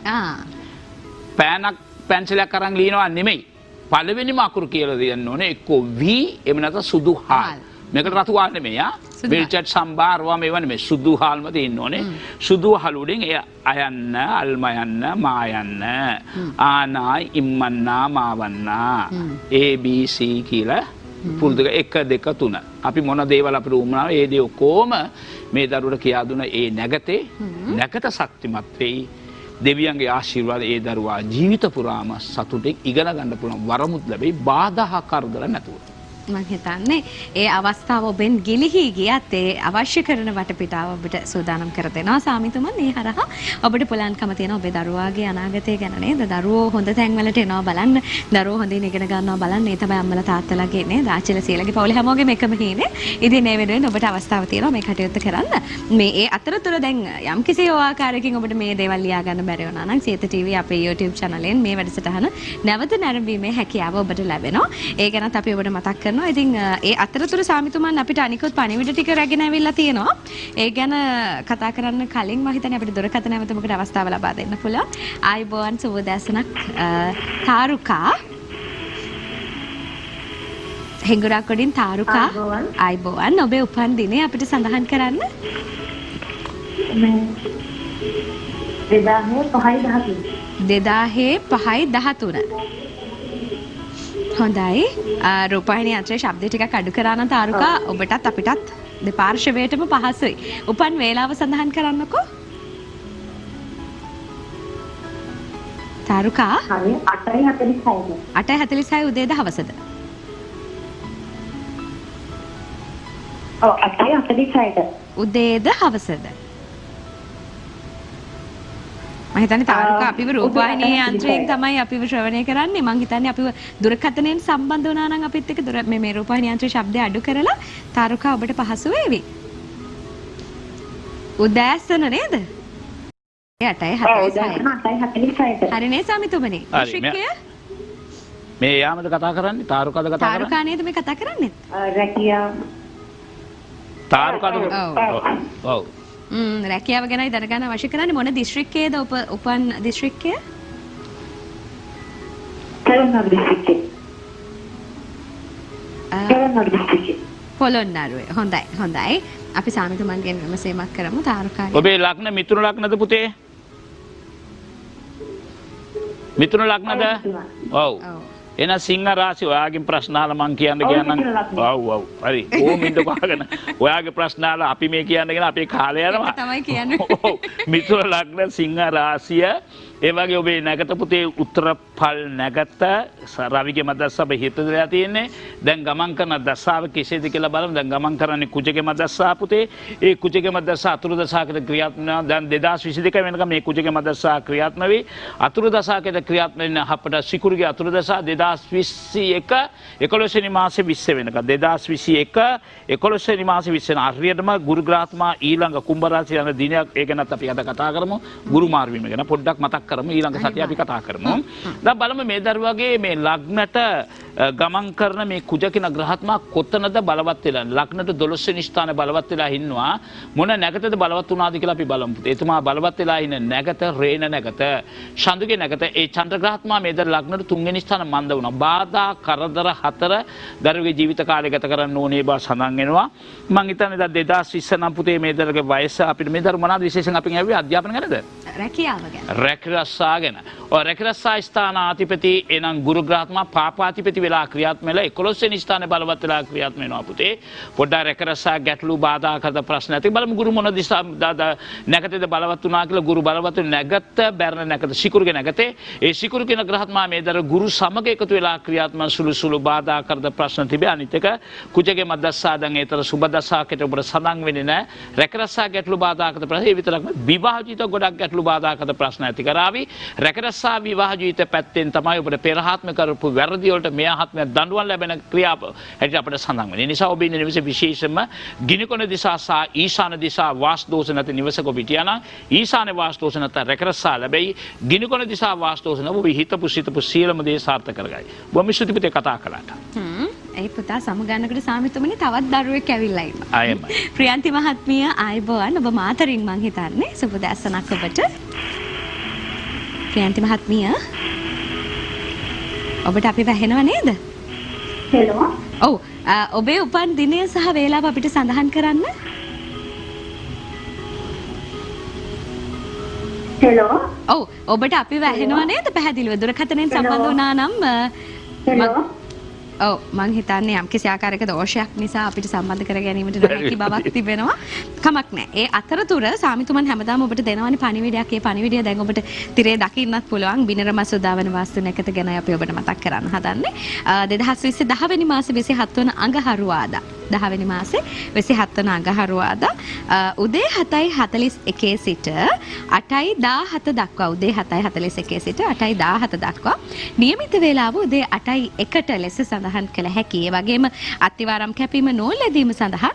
B: පෑනක් පැන්සලයක් අරන් ලියනවා නෙමෙයි. පළවෙනිම අකුරු කියලා දෙන්න ඕනේ එක්කෝ වී එහෙම නැත්නම් සුදු හාල්. මේකට රතු හාල් නෙමෙයි විල්චට් සම්බාරවා මේව නෙමෙයි සුදු හාල්ම තියෙන්න ඕනේ. සුදු හාල් උඩින් එය අයන්න අල්මයන්න මායන්න ආනායි ඉම්මන්නා මාවන්නා ABC කියලා පුරුදු 1 2 3 අපි මොන දේවල් අපිට උමනා ඒ දේ ඔක්කොම මේ දරුවට කියා දුන ඒ නැගතේ නැගත ශක්තිමත් වෙයි. දෙවියන්ගේ ආශිර්වාද ඒ දරුවා ජීවිත පුරාම සතුටින් ඉගෙන ගන්න පුළුවන් වරමුත් ලැබෙයි බාධා කරදර නැතුව.
A: මම හිතන්නේ ඒ අවස්ථාව ඔබෙන් ගිලිහි ගියත් ඒ අවශ්‍ය කරන වටපිටාව ඔබට සූදානම් කර දෙනවා සාමිතුමන්. ඒ හරහා ඔබට පුළුවන්කම තියෙනවා ඔබේ දරුවාගේ අනාගතය ගැන නේද? දරුවෝ හොඳ තැන්වලට එනවා බලන්න. දරුවෝ හොඳින් ඉගෙන ගන්නවා බලන්න. ඒ තමයි අම්මලා තාත්තලාගේ නේද? ආච්චිලා සීලාගේ පවුලේ හැමෝගෙම එකම හීනේ. ඉතින් මේ වෙනුවෙන් ඔබට අවස්ථාව තියෙනවා මේ කටයුත්ත කරන්න. මේ ඒ අතරතුර දැන් යම්කිසි ආකාරයකින් ඔබට මේ දේවල් ලියා ගන්න බැරි වුණා නම් සියත TV අපේ YouTube channel එකෙන් මේ වැඩසටහන නැවත නැරඹීමේ හැකියාව ඔබට ලැබෙනවා. ඒ ගැනත් අපි ඔබට මතක් කරනවා. ඉතින් ඒ අතරතුර සාමිතුමන් අපිට අනිකුත් පණිවිඩ ටික රැගෙන ඇවිල්ලා තියෙනවා. ඒ ගැන කතා කරන්න කලින් මම හිතන්නේ අපිට දුරකථන නැවතමකට අවස්ථාව ලබා දෙන්න පුළුවන්. ආයුබෝවන් සුබ දැසනක් තාරුකා හෙඟුරා කොඩින් තාරුකා ආයුබෝවන් ඔබේ උපන් දිනේ අපිට සඳහන් කරන්න. 2005-13 හොඳයි. රූපවාහිනී යන්ත්‍රයේ ශබ්ද ටිකක් අඩු කරා නම් තාරුකා ඔබටත් අපිටත් දෙපාර්ශවයටම පහසුයි. උපන් වේලාව සඳහන් කරන්නකෝ. තාරුකා 8:46 උදේද හවසද?
C: ඔව් 8:46ට.
A: උදේද හවසද? මම හිතන්නේ තාරුකා අපිව රූපවාහිනී යන්ත්‍රයෙන් තමයි අපිව ශ්‍රවණය කරන්නේ. මම හිතන්නේ අපිව දුරකථනයෙන් සම්බන්ධ වුණා නම් අපිත් එක්ක මේ රූපවාහිනී යන්ත්‍රයේ ශබ්දය අඩු කරලා තාරුකා ඔබට පහසු වේවි. උදෑසන නේද? 8:46. හරි නේ සාමිතුමනි. ශික්කය
B: මේ යාමද කතා කරන්නේ? තාරුකාද කතා කරන්නේ?
A: තාරුකා නේද මේ කතා කරන්නේ?
C: රැකියා.
B: තාරුකාද? ඔව්.
A: රැකියාව ගැනයි දැනගන්න අවශ්‍ය කරන්නේ. මොන දිස්ත්‍රික්කයේද උපන් දිස්ත්‍රික්කය?
C: පොළොන්නරු දිස්ත්‍රික්කය. පොළොන්නරු දිස්ත්‍රික්කය.
A: පොළොන්නරුවේ. හොඳයි. අපි සාමිතුමන්ගෙන් විමසීමක් කරමු තාරුකාගේ.
B: ඔබේ ලග්න මිථුන ලග්නද පුතේ? මිථුන ලග්නද? ඔව්. එන සිංහ රාශිය ඔයාගෙන් ප්‍රශ්න අහලා මං කියන්න කියන්නම්. ඔව්. හරි. ඕම ඉන්නකෝ අහගෙන. ඔයාගේ ප්‍රශ්න අහලා අපි මේ කියන්නගෙන අපේ කාලය යනවා.
A: ඒක තමයි කියන්නේ.
B: ඔව්. මිථුන ලග්න සිංහ රාශිය ඒ වගේ ඔබේ නැගත පුතේ උත්තරපල් නැගත රවිගේ මදස්සාව හිතදලා තියෙන්නේ. දැන් ගමන් කරන දසාව කෙසේද කියලා බලමු. දැන් ගමන් කරන්නේ කුජගේ මදස්සා පුතේ. ඒ කුජගේ මදස්සා අතුරු දසාකට ක්‍රියාත්මක දැන් 2022 වෙනකම් මේ කුජගේ මදස්සා ක්‍රියාත්මක වෙයි. අතුරු දසාකට ක්‍රියාත්මක වෙන අපට සිකුරුගේ අතුරු දසා 2021 11 වෙනි මාසේ 20 වෙනකම් 2021 11 වෙනි මාසේ 20 වෙන හරියටම ගුරු ග්‍රහත්මා ඊළඟ කුම්භ රාශිය යන දිනයක් ඒ ගැනත් අපි අද කතා කරමු. ගුරු මාර්වීම ගැන පොඩ්ඩක් මතක් කරමු. ඊළඟ සතිය අපි කතා කරමු. දැන් බලමු මේ දරුවගේ මේ ලග්නට ගමන් කරන මේ කුජ කියන ග්‍රහත්මා කොතනද බලවත් වෙලා ලග්නට 12 වෙනි ස්ථානයේ බලවත් වෙලා ඉන්නවා. මොන නැගතද බලවත් වුණාද කියලා අපි බලමු. එතුමා බලවත් වෙලා ඉන්න නැගත රේන නැගත ශන්දුගේ නැගත ඒ චන්ද්‍ර ග්‍රහත්මා මේ ද ලග්නට 3 වෙනි ස්ථාන මන්ද වුණා. බාධා කරදර 4 දරුවගේ ජීවිත කාලය ගත කරන්න ඕනේ බව සඳහන් වෙනවා. මම හිතන්නේ දැන් 2020 නම් පුතේ මේ දරුවගේ වයස අපිට මේ දරුව මොනවාද විශේෂයෙන් අපින් ඇව්වේ අධ්‍යාපන ගැනද?
A: රැකියාව ගැන.
B: රැකිරස්සා ගැන. ඔය රැකිරස්සා ස්ථානාධිපති එනම් ගුරු ග්‍රහත්මා පාපාධිපති වෙලා ක්‍රියාත්මක වෙලා 11 වෙනි ස්ථානයේ බලවත් වෙලා ක්‍රියාත්මක වෙනවා පුතේ. පොඩ්ඩක් රැකිරස්සා ගැටලු බාධා කරද ප්‍රශ්න ඇති. බලමු ගුරු මොන දිශා නැගතේද බලවත් වුණා කියලා. ගුරු බලවත් නැගත බැරණ නැගත සිකුරුගේ නැගතේ ඒ සිකුරු කියන ග්‍රහත්මා මේ දර ගුරු සමග එකතු වෙලා ක්‍රියාත්මක සුළු බාධා කරද ප්‍රශ්න තිබේ. අනිත් එක කුජගේ මද්දස්සා දැන් ඒතර සුබ දසාකට ඔබට සඳහන් වෙන්නේ නැහැ. රැකිරස්සා ගැටලු බාධා කරද ප්‍රශ්න ඒ විතරක් විවාහ ජීවිත ගොඩක් ගැටලු බාධා කරද ප්‍රශ්න ඇති කරાવી. රැකිරස්සා විවාහ ජීවිත පැත්තෙන් තමයි ඔබට පෙරහාත්ම කරපු වැරදි වලට මෙහාත්ම දඬුවම් ලැබෙන ක්‍රියාව හැටියට අපිට සඳහන් වෙනවා. ඒ නිසා ඔබ ඉන්න නිවසේ විශේෂයෙන්ම ගිනිකොන දිසා සහ ඊශාන දිසා වාස් දෝෂ නැති නිවසක ඔබ හිටියා නම් ඊශාන වාස් දෝෂ නැත්නම් රැකිරස්සා ලැබෙයි. ගිනිකොන දිසා වාස් දෝෂ නැව ඔබ හිතපු සියලුම දේ සාර්ථක කරගයි. බොහොම ස්තුති පුතේ කතා කළාට.
A: ඒ පුතා සමගන්නකට සාමිතුමනි තවත් දරුවෙක් ඇවිල්ලා ඉන්නවා.
B: ආයෙමයි.
A: ප්‍රියන්ති මහත්මිය ආයුබෝවන් ඔබ මාතරින් මං හිතන්නේ සුබ දැසනක් ඔබට. ප්‍රියන්ති මහත්මිය ඔබට අපි වැහෙනව නේද?
C: හෙලෝ.
A: ඔව් ඔබේ උපන් දිනය සහ වේලාව අපිට සඳහන් කරන්න.
C: හෙලෝ.
A: ඔව් ඔබට අපි වැහෙනව නේද පැහැදිලිව දුරකථනයෙන් සම්බන්ධ වුණා නම්
C: හෙලෝ.
A: ඔව් මං හිතන්නේ යම් කිසි ආකාරයක දෝෂයක් නිසා අපිට සම්බන්ධ කර ගැනීමට නොහැකි බවක් තිබෙනවා. කමක් නැහැ. ඒ අතරතුර සාමිතුමන් හැමදාම ඔබට දෙනවනේ පණිවිඩයක්. ඒ පණිවිඩය දැන් ඔබට තිරේ දකින්නත් පුළුවන්. බිනර මසුදාවන වාස්තු නැකත ගැන අපි ඔබට මතක් කරන්න හදන්නේ. 2020 10 වෙනි මාසේ 27 වන අඟහරුවාදා 10 වෙනි මාසේ 27 වන අඟහරුවාදා උදේ 7:41 සිට 8:17 දක්වා උදේ 7:41 සිට 8:17 දක්වා නියමිත වේලාව උදේ 8:01ට ලෙස සඳහන් කළ හැකියි. ඒ වගේම අත්තිවාරම් කැපීම නෝල්ලැදීම සඳහා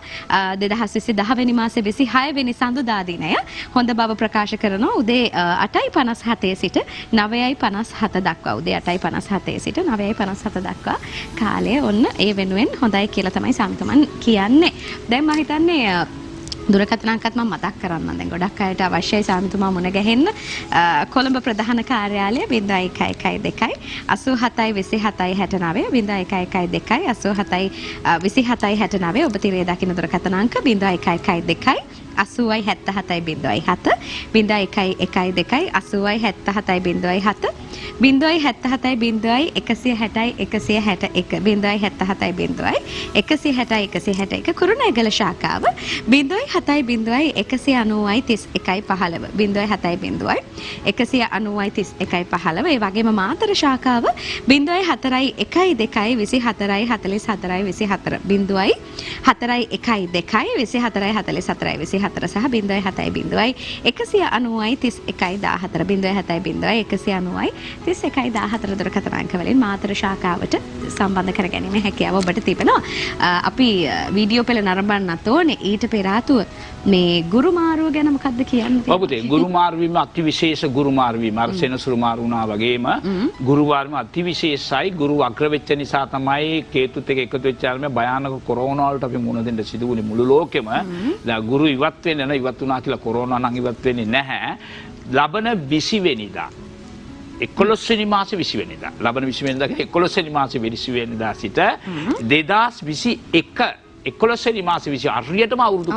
A: 2020 10 වෙනි මාසේ 26 වෙනි සඳුදා දිනය හොඳ බව ප්‍රකාශ කරනවා උදේ 8:57 සිට 9:57 දක්වා උදේ 8:57 සිට 9:57 දක්වා කාලය ඔන්න ඒ වෙනුවෙන් හොඳයි කියලා තමයි සාමිතුමන් කියන්නේ. දැන් මම හිතන්නේ දුරකථන අංකත් මම මතක් කරන්නම්. දැන් ගොඩක් අයට අවශ්‍යයි සාමිතුමා මුණ ගැහෙන්න. කොළඹ ප්‍රධාන කාර්යාලය 0112 87 27 69 0112 87 27 69 ඔබ තිරේ දකින්න දුරකථන අංක 0112 8077 07 0112 8077 07 077 160 161 160 කුරුණෑගල ශාඛාව 070 190 31 15 070 190 ඒ වගේම මාතර ශාඛාව 0412 24 44 24 0412 24 44 24 සහ 070 190 31 14 070 190 31 දුරකථන අංක වලින් මාතර ශාඛාවට සම්බන්ධ කර ගැනීම හැකියාව ඔබට තිබෙනවා. අපි වීඩියෝ පෙළ නරඹන්නත් ඕනේ. ඊට පෙර ආතුව මේ ගුරු මාරුව ගැන මොකද්ද කියන්නේ?
B: ඔබ පුතේ ගුරු මාරු වීම අතිවිශේෂ ගුරු මාරු වීම අර සෙනසුරු මාරු වුණා වගේම ගුරු මාරු අතිවිශේෂයි. ගුරු අග්‍ර වෙච්ච නිසා තමයි කේතුත් එක්ක එකතු වෙච්ච ආල්ම භයානක කොරෝනා වලට අපි මුහුණ දෙන්න සිදු වුණේ මුළු ලෝකෙම. දැන් ගුරු ඉවත් වෙන්නේ නැහැ. ඉවත් වුණා කියලා කොරෝනා නම් ඉවත් වෙන්නේ නැහැ. ලබන 20 වෙනිදා 11 වෙනි මාසේ 20 වෙනිදා ලබන 20 වෙනිදා 11 වෙනි මාසේ 20 වෙනිදා සිට 2021 11 වෙනි මාසේ 20 හරියටම අවුරුදු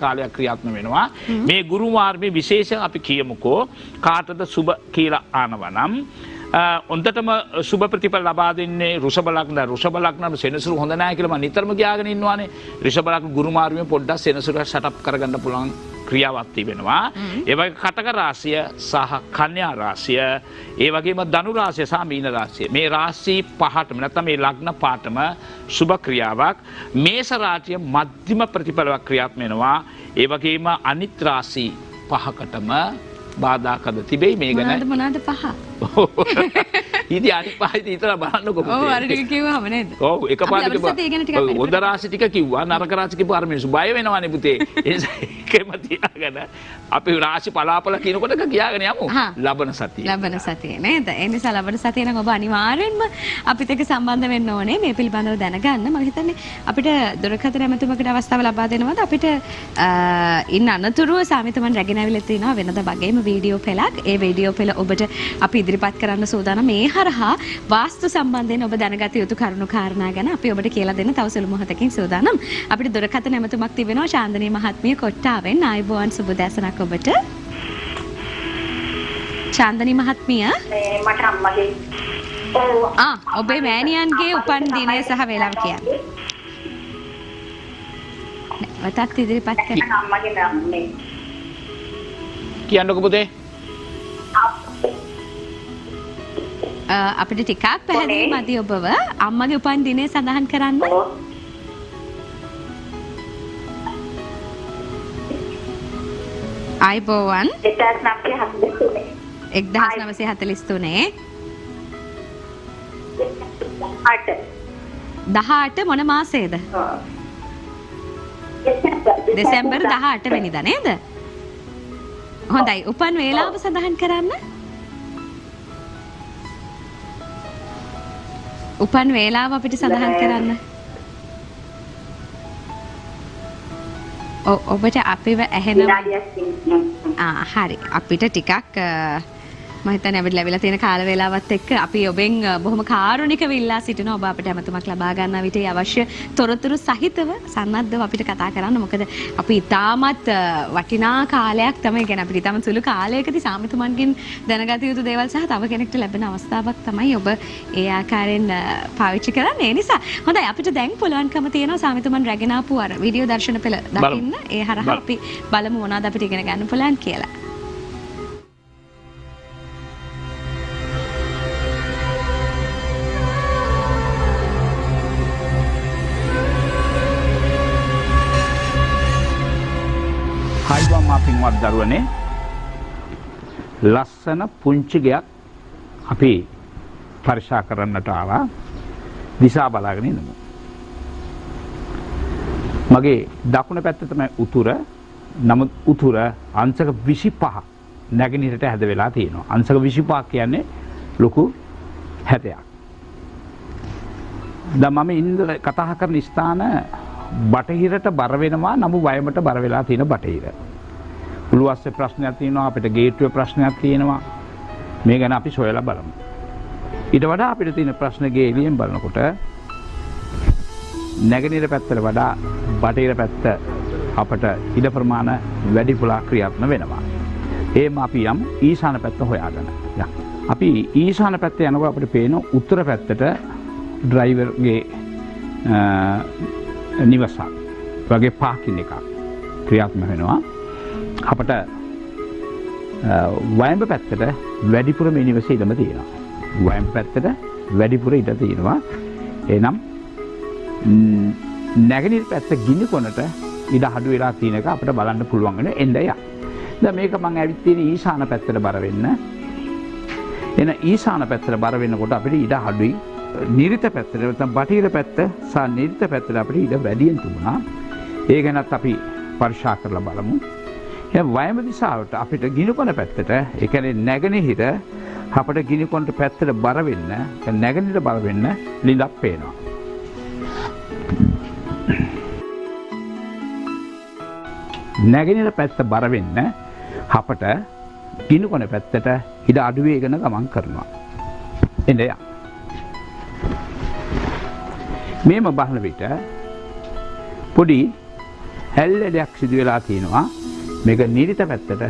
B: කාලයක් ක්‍රියාත්මක වෙනවා. මේ ගුරු මාර්ගයේ විශේෂයෙන් අපි කියමුකෝ කාටද සුබ කියලා ආනවනම් ඔන්දටම සුබ ප්‍රතිඵල ලබා දෙන්නේ රුෂභ ලග්න සෙනසුරු හොඳ නැහැ කියලා මම නිතරම කියාගෙන ඉන්නවානේ. රිෂභ ලග්න ගුරු මාර්ගයේ පොඩ්ඩක් සෙනසුරු සෙටප් කරගන්න පුළුවන් ක්‍රියාවක් තිබෙනවා. ඒ වගේ කටක රාශිය සහ කන්‍යා රාශිය, ඒ වගේම ධනු රාශිය සහ මීන රාශිය. මේ රාශි පහටම නැත්නම් මේ ලග්න පාටම සුබ ක්‍රියාවක්. මේෂ රාශිය මධ්‍යම ප්‍රතිඵලයක් ක්‍රියාත්මක වෙනවා. ඒ වගේම අනිත් රාශි පහකටම බාධාකද තිබෙයි මේ ගැන.
A: මොනවාද පහ?
B: ඉතින් අනිත් පහ ඉතින් ඉතලා බලන්නකො පුතේ.
A: ඔව් අර ටික කිව්වම නේද?
B: ඔව් එකපාරට කිව්වා. හොඳ රාශි ටික කිව්වා නරක රාශි කිව්වා අර මිනිස්සු බය වෙනවානේ පුතේ. ඒ නිසා ඒකම තියාගෙන අපි රාශි පලාපල කියනකොට කියාගෙන යමු. ලබන සතිය. ලබන සතිය නේද? ඒ නිසා ලබන සතිය නම් ඔබ අනිවාර්යෙන්ම අපිත් එක්ක සම්බන්ධ වෙන්න ඕනේ. මේ පිළිබඳව දැනගන්න. මම හිතන්නේ අපිට දුරකථන ඇමතුමකට අවස්ථාව ලබා දෙනවද? අපිට ඉන්න අනතුරුව සාමිතුමන් රැගෙන ඇවිල්ලා තිනවා වෙනද වගේම වීඩියෝ පෙළක්. ඒ වීඩියෝ පෙළ ඔබට අපි ඉදිරිපත් කරන්න සූදානම්. මේ හරහා වාස්තු සම්බන්ධයෙන් ඔබ දැනගත යුතු කරුණු කාරණා ගැන අපි ඔබට කියලා දෙන්න තව සුළු මොහොතකින් සූදානම්. අපිට දුරකථන ඇමතුමක් තිබෙනවා ශාන්දනී මහත්මිය කොට්ටාවෙන්. ආයුබෝවන් සුබ දැසනක් ඔබට. ශාන්දනී මහත්මිය
C: මට අම්මගේ
A: ඔබේ මෑණියන්ගේ උපන් දිනය සහ වේලාව කියන්න. වතත් ඉදිරිපත් කරන්න.
C: අම්මගේ නම මේ
B: කියන්නකො පුතේ.
A: අපිට ටිකක් පැහැදිලි මදි ඔබව. අම්මගේ උපන් දිනය සඳහන් කරන්න. ආයුබෝවන් 1943 18 මොන මාසේද? දෙසැම්බර් 18 වෙනිදා නේද? හොඳයි උපන් වේලාව සඳහන් කරන්න. උපන් වේලාව අපිට සඳහන් කරන්න. ඔබට අපිව ඇහෙනවා. හරි අපිට ටිකක් මම හිතන්නේ අපිට ලැබිලා තියෙන කාල වේලාවත් එක්ක අපි ඔබෙන් බොහොම කාරුණිකව ඉල්ලා සිටිනවා ඔබ අපිට හැමතුමක් ලබා ගන්නා විට අවශ්‍ය තොරතුරු සහිතව සන්නද්ධව අපිට කතා කරන්න. මොකද අපි ඉතාමත් වටිනා කාලයක් තමයි කියන්නේ අපිට ඉතාම සුළු කාලයකදී සාමිතුමන්ගෙන් දැනගත යුතු දේවල් සහ තව කෙනෙක්ට ලැබෙන අවස්ථාවක් තමයි ඔබ ඒ ආකාරයෙන් පාවිච්චි කරන්නේ. ඒ නිසා හොඳයි අපිට දැන් පුළුවන්කම තියෙනවා සාමිතුමන් රැගෙන ආපු අර වීඩියෝ දර්ශන පෙළ දකින්න. ඒ හරහා අපි බලමු මොනවද අපිට ඉගෙන ගන්න පුළුවන් කියලා.
B: හයිවා පින්වත් දරුවනේ ලස්සන පුංචි ගයක් අපි පරික්ෂා කරන්නට ආවා. දිශා බලාගෙන ඉන්නමු. මගේ දකුණ පැත්ත තමයි උතුර. නමුත් උතුර අංශක 25 නැගෙනහිරට හැද වෙලා තියෙනවා. අංශක 25 කියන්නේ ලොකු 70ක්. දැන් මම ඉන්න කතා කරන ස්ථාන බටහිරට බර වෙනවා. නමුත් වයමට බර වෙලා තියෙන බටහිර. උළුවස්සේ ප්‍රශ්නයක් තියෙනවා, අපිට ගේට්ටුවේ ප්‍රශ්නයක් තියෙනවා. මේ ගැන අපි සොයලා බලමු. ඊට වඩා අපිට තියෙන ප්‍රශ්න ගේ එළියෙන් බලනකොට නැගෙනහිර පැත්තට වඩා බටහිර පැත්ත අපට ඉඩ ප්‍රමාණ වැඩිපුර ක්‍රියාත්මක වෙනවා. ඒම අපි යම් ඊශාන පැත්ත හොයාගෙන. අපි ඊශාන පැත්තේ යනකොට අපිට පේන උත්තර පැත්තට ඩ්‍රයිවර්ගේ නිවසක් වගේ පාකින් එකක් ක්‍රියාත්මක වෙනවා. අපට වයඹ පැත්තට වැඩිපුර මේ නිවසේ ඉඩම තියෙනවා. වයඹ පැත්තට වැඩිපුර ඉඩ තියෙනවා. එනම් නැගෙනහිර පැත්ත ගිනි කොනට ඉඩ අඩු වෙලා තියෙන එක අපිට බලන්න පුළුවන් වෙන එන්නේ යා. දැන් මේක මම ඇවිත් තියෙන ඊශාන පැත්තට බර වෙන්න. එන ඊශාන පැත්තට බර වෙනකොට අපිට ඉඩ අඩුයි. නිරිත පැත්තට නැත්නම් බටහිර පැත්ත සහ නිරිත පැත්තට අපිට ඉඩ වැඩියෙන් තිබුණා. ඒ ගැනත් අපි පරික්ෂා කරලා බලමු. එහෙනම් වයඹ දිශාවට අපිට ගිනිකොන පැත්තට, ඒ කියන්නේ නැගෙනහිර අපිට ගිනිකොනට පැත්තට බර වෙන්න, නැගෙනහිර බර වෙන්න ලිඳක් පේනවා. නැගෙනහිර පැත්ත බර වෙන්න අපට ගිනිකොන පැත්තට ඉඩ අඩු වේගෙන ගමන් කරනවා. එන්නේ මේම බලන විට පොඩි හැල්ලඩයක් සිදු වෙලා තියෙනවා. මේක නිරිත පැත්තට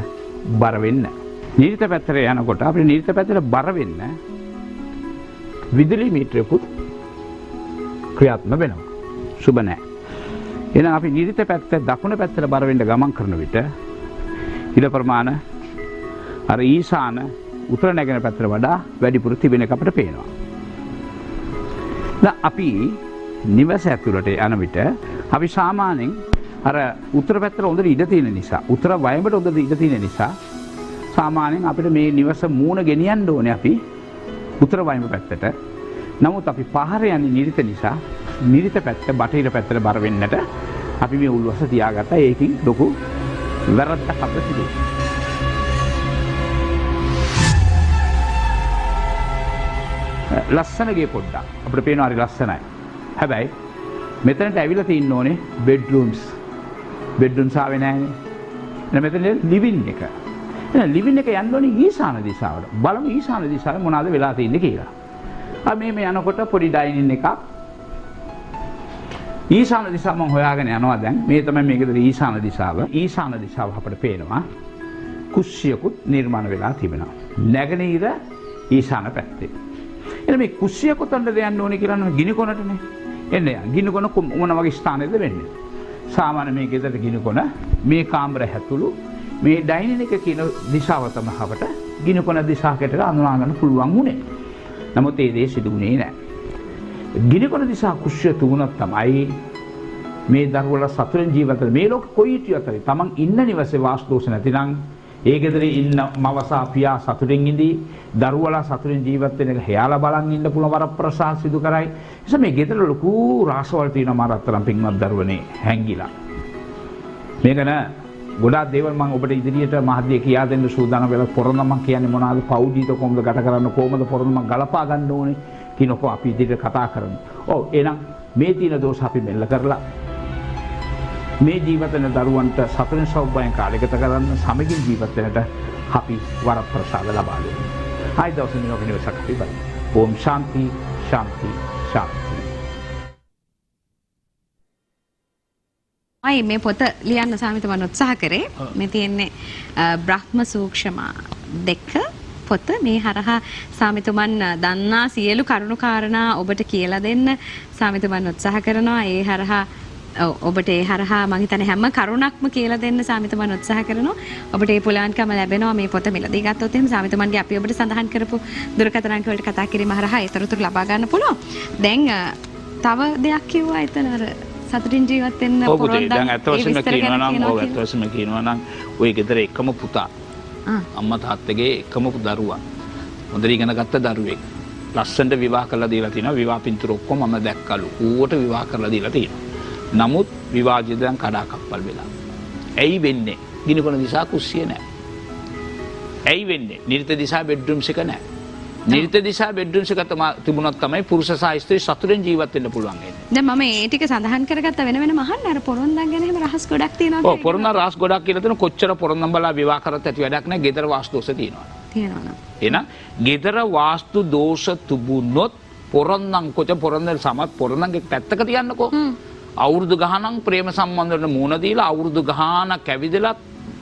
B: බර වෙන්න. නිරිත පැත්තට යනකොට අපිට නිරිත පැත්තට බර වෙන්න විදුලි මීටරයකුත් ක්‍රියාත්මක වෙනවා. සුබ නැහැ. එහෙනම් අපි නිරිත පැත්ත දකුණ පැත්තට බර වෙන්න ගමන් කරන විට ඉඩ ප්‍රමාණ අර ඊශාන උතුර නැගෙන පැත්තට වඩා වැඩිපුර තිබෙන එක අපිට පේනවා. දැන් අපි නිවස ඇතුළට යන විට අපි සාමාන්‍යයෙන් අර උත්තර පැත්තට හොඳට ඉඩ තියෙන නිසා, උත්තර වයඹට හොඳට ඉඩ තියෙන නිසා සාමාන්‍යයෙන් අපිට මේ නිවස මූණ ගෙනියන්න ඕනේ අපි උත්තර වයඹ පැත්තට. නමුත් අපි පහර යන්නේ නිරිත නිසා නිරිත පැත්ත බටහිර පැත්තට බර වෙන්නට අපි මේ උල්වස තියාගත්තා. ඒකින් ලොකු වැරද්දක් අපිට සිදු වෙනවා. ලස්සන ගේ පොඩ්ඩක් අපිට පේනවා හරි ලස්සනයි. හැබැයි මෙතනට ඇවිල්ලා තියෙන්න ඕනේ බෙඩ්රූම්ස්. බෙඩ්රූම්ස් ආවේ නැහැනේ. එහෙනම් මෙතන ලිවින් එක. එහෙනම් ලිවින් එක යන්න ඕනේ ඊශාන දිශාවට. බලමු ඊශාන දිශාවේ මොනවද වෙලා තියෙන්නේ කියලා. මේ යනකොට පොඩි ඩයිනින් එකක්. ඊශාන දිශාව මම හොයාගෙන යනවා දැන්. මේ තමයි මේකේ ඊශාන දිශාව. ඊශාන දිශාව අපිට පේනවා කුස්සියකුත් නිර්මාණ වෙලා තිබෙනවා. නැගෙනහිර ඊශාන පැත්තේ. එහෙනම් මේ කුස්සියකුත් අnder දෙන්න ඕනේ කියලා නම් ගිනිකොනටනේ. එන්නේ ගිනිකොන මොන වගේ ස්ථානයකද වෙන්නේ? සාමාන්‍ය මේ ගෙදරට ගිනිකොන මේ කාමර හැතුළු මේ ඩයිනින් එක කියන දිශාව තමයි අපට ගිනිකොන දිශාවකට අඳුනා ගන්න පුළුවන් උනේ. නමුත් ඒ දේ සිදු වුණේ නැහැ. ගිනිකොන දිශා කුස්සිය තුනක් තමයි මේ දරුවලා සතුටින් ජීවත් වෙන මේ ලෝක කොයි ඉතියතරේ තමන් ඉන්න නිවසේ වාස්තු දෝෂ නැතිනම් ඒ ගෙදරේ ඉන්න මවසා පියා සතුටින් ඉඳී දරුවලා සතුටින් ජීවත් වෙන එක හැයාලා බලන් ඉන්න පුළුවන් වරප්‍රසාද සිදු කරයි. එනිසා මේ ගෙදර ලොකු රාසවල තියෙන මාරතරම් පින්වත් දරුවනේ හැංගිලා. මේකන ගොඩාක් දේවල් මම ඔබට ඉදිරියට මහත්මිය කියා දෙන්න සූදානම් වෙලා පොරොන මම කියන්නේ මොනවාද පෞඩීත කොහොමද ගත කරන්න කොහොමද පොරොන මම ගලපා ගන්න ඕනේ කිනකෝ අපි ඉදිරියට කතා කරමු. ඔව් එහෙනම් මේ තියෙන දෝෂ අපි මෙල්ල කරලා මේ ජීවිත වෙන දරුවන්ට සතුටින් සෞභාගයෙන් කාලය ගත කරන්න සමගින් ජීවත් වෙනට අපි වරප්‍රසාද ලබා දෙමු. ආයි දවසේ නියම වෙනසක් අපි බලමු. ඕම් ශාන්ති ශාන්ති ශාන්ති.
A: අයි මේ පොත ලියන්න සාමිත මම උත්සාහ කරේ. මේ තියෙන්නේ බ්‍රහ්ම සූක්ෂම 2 පොත. මේ හරහා සාමිතුමන් දන්නා සියලු කරුණු කාරණා ඔබට කියලා දෙන්න සාමිතුමන් උත්සාහ කරනවා. ඒ හරහා ඔබට ඒ හරහා මම හිතන්නේ හැම කරුණක්ම කියලා දෙන්න සාමිතුමන් උත්සාහ කරනවා. ඔබට ඒ පුලුවන්කම ලැබෙනවා මේ පොත මිලදී ගත්තොත් එහෙම සාමිතුමන්ගේ අපි ඔබට සඳහන් කරපු දුරකථන අංක වලට කතා කිරීම හරහා ඒතරතුරු ලබා ගන්න පුළුවන්. දැන් තව දෙයක් කිව්වා එතන අර සතුටින් ජීවත් වෙන්න
B: පොරොන්දක් දැන් අත වශයෙන්ම කියනවා නම් ඔය අත වශයෙන්ම කියනවා නම් ඔය ගෙදර එකම පුතා අම්මා තාත්තගේ එකම දරුවා හොඳට ඉගෙන ගත්ත දරුවෙක් ලස්සනට විවාහ කරලා දීලා තිනවා. විවාහ පින්තූර ඔක්කොම මම දැක්කලු. ඌවට විවාහ කරලා දීලා තියෙනවා. නමුත් විවාහය දැන් කඩාකප්පල් වෙලා. ඇයි වෙන්නේ? ගිනිකොන දිසා කුස්සිය නැහැ. ඇයි වෙන්නේ? නිරිත දිසා බෙඩ්රූම්ස් එක නැහැ. නිරිත දිසා බෙඩ්රූම්ස් එක තිබුණොත් තමයි පුරුෂ සහ ස්ත්‍රී සතුටෙන් ජීවත් වෙන්න පුළුවන් වෙන්නේ.
A: දැන් මම ඒ ටික සඳහන් කරගත්ත වෙන වෙනම අහන්න අර පොරොන්දක් ගැන එහෙම රහස් ගොඩක් තියෙනවා.
B: ඔව් පොරොන්දක් රහස් ගොඩක් කියලා තියෙන කොච්චර පොරොන්දම් බලා විවාහ කරත් ඇති වැඩක් නැහැ. ගෙදර වාස්තු දෝෂ තියෙනවා.
A: තියෙනවා.
B: එහෙනම් ගෙදර වාස්තු දෝෂ තිබුණොත් පොරොන්දම් කොට පොරොන්දල් සමත් පොරොන්දම්ගේ පැත්තක තියන්නකෝ. අවුරුදු ගානක් ප්‍රේම සම්බන්ධවලට මුණ දීලා අවුරුදු ගානක් ඇවිදලා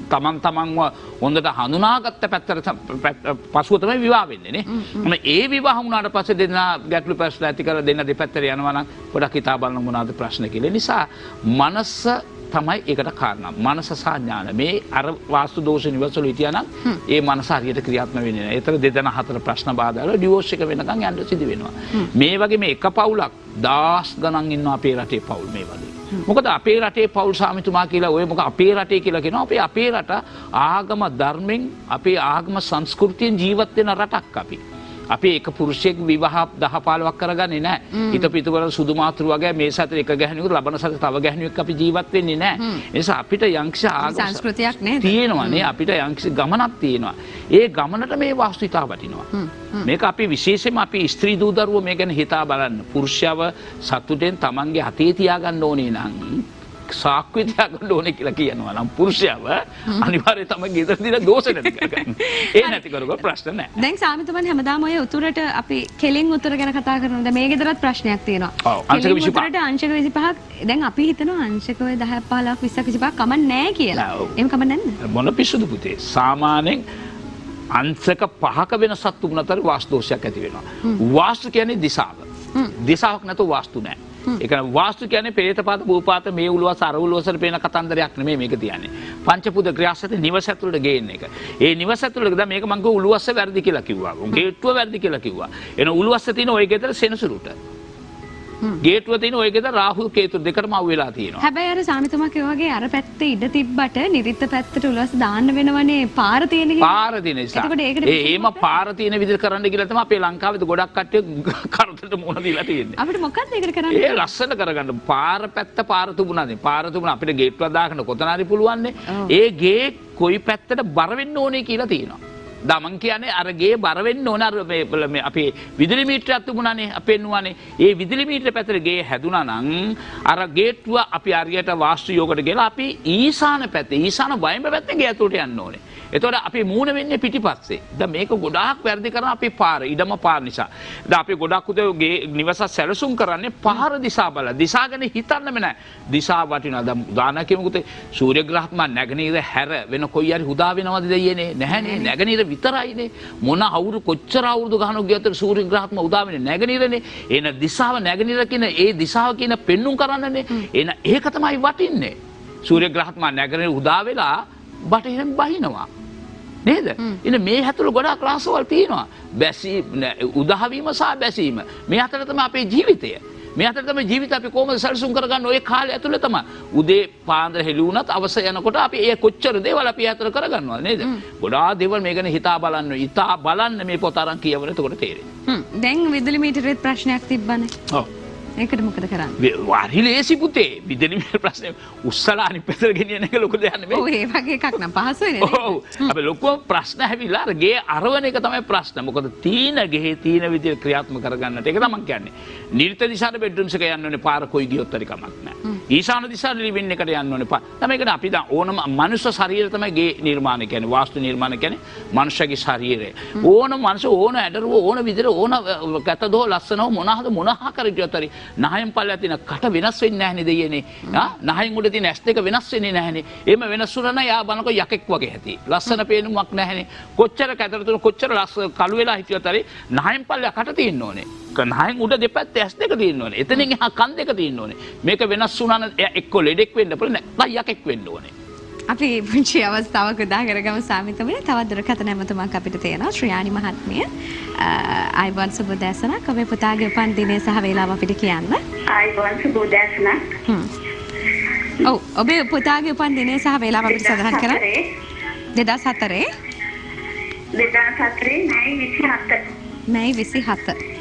B: තමන්ව හොඳට හඳුනාගත්ත පැත්තට පසුව තමයි විවාහ වෙන්නේ නේ. ඒ විවාහ වුණාට පස්සේ දෙන්නා ගැටලු ප්‍රශ්න ඇති කරලා දෙන්න දෙපැත්තට යනවා නම් ගොඩක් හිතා බලන මොනවාද ප්‍රශ්න කියලා. නිසා මනස තමයි ඒකට කාරණා. මනස සහ ඥාන මේ අර වාස්තු දෝෂ නිවසල හිටියානම් ඒ මනස හරියට ක්‍රියාත්මක වෙන්නේ නැහැ. ඒතර දෙදෙනා හතර ප්‍රශ්න බාධාවල ඩිවෝර්ස් එක වෙනකන් යන්න සිදු වෙනවා. මේ වගේ මේ එක පවුලක් දහස් ගණන් ඉන්නවා අපේ රටේ පවුල් මේ වගේ. මොකද අපේ රටේ පවුල් සාමිතුමා කියලා ඔය මොකද අපේ රටේ කියලා කියනවා. අපේ රට ආගම ධර්මෙන් අපේ ආගම සංස්කෘතියෙන් ජීවත් වෙන රටක් අපි. අපි එක පුරුෂයෙක් විවාහ 10-15ක් කරගන්නේ නැහැ. හිත පිටුවල සුදු මාතෘ වගේ මේ සතර එක ගැහණියෙකුට ලබන සතර තව ගැහණියෙක් අපි ජීවත් වෙන්නේ නැහැ. ඒ නිසා අපිට යම්කිසි ආගම
A: සංස්කෘතියක් නේද?
B: තියෙනවා නේ. අපිට යම්කිසි ගමනක් තියෙනවා. ඒ ගමනට මේ වාස්තුිතා වටිනවා. මේක අපි විශේෂයෙන්ම අපි ස්ත්‍රී දූ දරුවෝ මේ ගැන හිතා බලන්න. පුරුෂයව සතුටෙන් Tamange අතේ තියාගන්න ඕනේ නම් සාක්කුවේ තියාගන්න ඕනේ කියලා කියනවා නම් පුරුෂයව අනිවාර්යයෙන් තමයි ගෙදර දින දෝෂ නැති කරගන්න. ඒ නැති කරගොත් ප්‍රශ්න නැහැ.
A: දැන් සාමිතුමන් හැමදාම ඔය උතුරට අපි කෙලින් උතුර ගැන කතා කරනවා. දැන් මේ ගෙදරත් ප්‍රශ්නයක් තියෙනවා.
B: ඔව් අංශක 25.
A: උතුරට අංශක 25ක් දැන් අපි හිතනවා අංශක ඔය 10 15ක් 20ක් 25ක් කමක් නැහැ කියලා. එහෙම කමක් නැද්ද?
B: මොන පිස්සුද පුතේ? සාමාන්‍යයෙන් අංශක 5ක වෙනසක් තුනතර වාස්තු දෝෂයක් ඇති වෙනවා. වාස්තු කියන්නේ දිශාව. දිශාවක් නැතුව වාස්තු නැහැ. ඒක වාස්තු කියන්නේ පේතපාත භූපාත මේ උළුවස අර උළුවසට පේන කතන්දරයක් නෙමෙයි මේක තියන්නේ. පංචපුද ක්‍රියාසත නිවස ඇතුළට ගේන්න එක. ඒ නිවස ඇතුළට දැන් මේක මං කිව්ව උළුවස්ස වැරදි කියලා කිව්වා. ගේට්ටුව වැරදි කියලා කිව්වා. එන උළුවස්ස තියෙන ওই ගෙදර සෙනසුරුට. ගේට්ටුව තියෙන ওই ගෙදර රාහු කේතු දෙකටම අවු වෙලා තියෙනවා.
A: හැබැයි අර සාමිතුමා කිව්වා වගේ අර පැත්තේ ඉඩ තිබ්බට නිරිත පැත්තට උලස් දාන්න වෙනවනේ පාර තියෙන හින්දා.
B: පාර තියෙන නිසා. ඒම පාර තියෙන විදිහට කරන්න කියලා තමයි අපේ ලංකාවේ ගොඩක් කට්ටිය කරදරට මුහුණ දීලා තියෙන්නේ.
A: අපිට මොකක්ද ඒකට කරන්නේ?
B: ඒ ලස්සන කරගන්න පාර පැත්ත පාර තුබුණානේ. පාර තුබුණ අපිට ගේට්ටුවක් දාගන්න කොතන හරි පුළුවන්නේ. ඒ ගේ කොයි පැත්තට බර වෙන්න ඕනේ කියලා තියෙනවා. දමන් කියන්නේ අර ගේ බර වෙන්න ඕන අර මේ අපේ විදුලි මීටරයක් තිබුණානේ අපේ නුවනේ ඒ විදුලි මීටර පැත්තට ගේ හැදුනා නම් අර ගේට්ටුව අපි හරියට වාස්තු යෝගකට ගිහලා අපි ඊසාන පැත්තේ ඊසාන වයඹ පැත්තේ ගේ ඇතුළට යන්න ඕනේ. එතකොට අපි මූණ වෙන්නේ පිටිපස්සේ. දැන් මේක ගොඩාක් වැරදි කරන අපි පාර ඉඩම පාර නිසා. දැන් අපි ගොඩක් උදේ ගේ නිවස සැලසුම් කරන්නේ පාර දිශා බලලා. දිශා ගැන හිතන්නෙම නැහැ. දිශා වටිනවා. දැන් උදාහරණ කියමුකෝ සූර්යග්‍රහත්ම නැගෙනහිර හැර වෙන කොයි හරි හුදා වෙනවද දෙයියනේ නැහැනේ. නැගෙනහිර විතරයිනේ. මොන අවුරු කොච්චර අවුරුදු ගණනක් ගියතර සූර්යග්‍රහත්ම උදා වෙන්නේ නැගෙනහිරනේ. එන දිශාව නැගෙනහිර කියන ඒ දිශාව කියන පෙන්눔 කරන්නනේ. එන ඒක තමයි වටින්නේ. සූර්යග්‍රහත්ම නැගෙනහිර උදා වෙලා බටහිරෙන් බහිනවා. නේද? ඉතින් මේ හැතුළු ගොඩාක් ක්ලාස්වල තියෙනවා. බැසීම උදාහවීම සහ බැසීම. මේ අතර තමයි අපේ ජීවිතය. මේ අතර තමයි ජීවිත අපි කොහොමද සැලසුම් කරගන්න ඔය කාලය ඇතුළේ තමයි. උදේ පාන්දර හෙළි වුණත් අවස යනකොට අපි ඒ කොච්චර දේවල් අපි අතර කරගන්නවා නේද? ගොඩාක් දේවල් මේ ගැන හිතා බලන්න. හිතා බලන්න මේ පොත අරන් කියවන එතකොට තේරෙන්නේ.
A: දැන් විදුලි මීටරෙත් ප්‍රශ්නයක් තිබ්බනේ.
B: ඔව්.
A: ඒකට මොකද කරන්නේ?
B: වාරි ලේසි පුතේ. විදුලි මීටර ප්‍රශ්නේ උස්සලා අනිත් පැත්තට ගෙනියන එක ලොකු දෙයක් නෙමෙයි.
A: ඔව් ඒ වගේ එකක් නම් පහසුයි නේද?
B: ඔව්. අපි ලොකු ප්‍රශ්න හැවිලා අර ගේ අරවන එක තමයි ප්‍රශ්න. මොකද තීන ගෙහි තීන විදිහට ක්‍රියාත්මක කරගන්නට ඒක තමයි කියන්නේ. නිර්ත දිශාට බෙඩ්රූම්ස් එක යන්න ඕනේ පාර කොයි ගියොත් හරි කමක් නැහැ. ඊශාන දිශාවට ලිවින් එකට යන්න ඕනේ. තමයිකට අපි දැන් ඕනම මනුෂ්‍ය ශරීරය තමයි ගේ නිර්මාණය කියන්නේ. වාස්තු නිර්මාණය කියන්නේ මනුෂ්‍යගේ ශරීරය. ඕන මනුෂ්‍ය ඕන ඇඩරුව ඕන විදිහට ඕන ගැතදෝ ලස්සනව මොනහා කරිටියත් හරි නහයෙන් පල්ලෙහා තියෙන කට වෙනස් වෙන්නේ නැහනේ දෙයනේ. නහයෙන් උඩ තියෙන ඇස් දෙක වෙනස් වෙන්නේ නැහනේ. එහෙම වෙනස් වුණා නම් යා බලනකො යකෙක් වගේ ඇති. ලස්සන පේනුමක් නැහනේ. කොච්චර කැතර කොච්චර කළු වෙලා හිටියත් හරි නහයෙන් පල්ලෙහා කට තියෙන්න ඕනේ. නහයෙන් උඩ දෙපැත්තේ ඇස් දෙක තියෙන්න ඕනේ. එතනින් එහා කන් දෙක තියෙන්න ඕනේ. මේක වෙනස් වුණා නම් එයා එක්ක ලෙඩෙක් වෙන්න පුළුවන් නැත්නම් යකෙක් වෙන්න ඕනේ.
A: අපි පුංචි අවස්ථාවක් උදා කරගමු සාමිතුමනි. තවත් දුරකථන ඇමතුමක් අපිට තියෙනවා. ශ්‍රියානි මහත්මිය ආයිබෝන් සුබ දැසනක්. ඔබේ පුතාගේ උපන් දිනය සහ වේලාව අපිට කියන්න.
C: ආයිබෝන් සුබ දැසනක්.
A: ඔව් ඔබේ පුතාගේ උපන් දිනය සහ වේලාව අපිට සඳහන් කරන්න. 2004 මැයි 27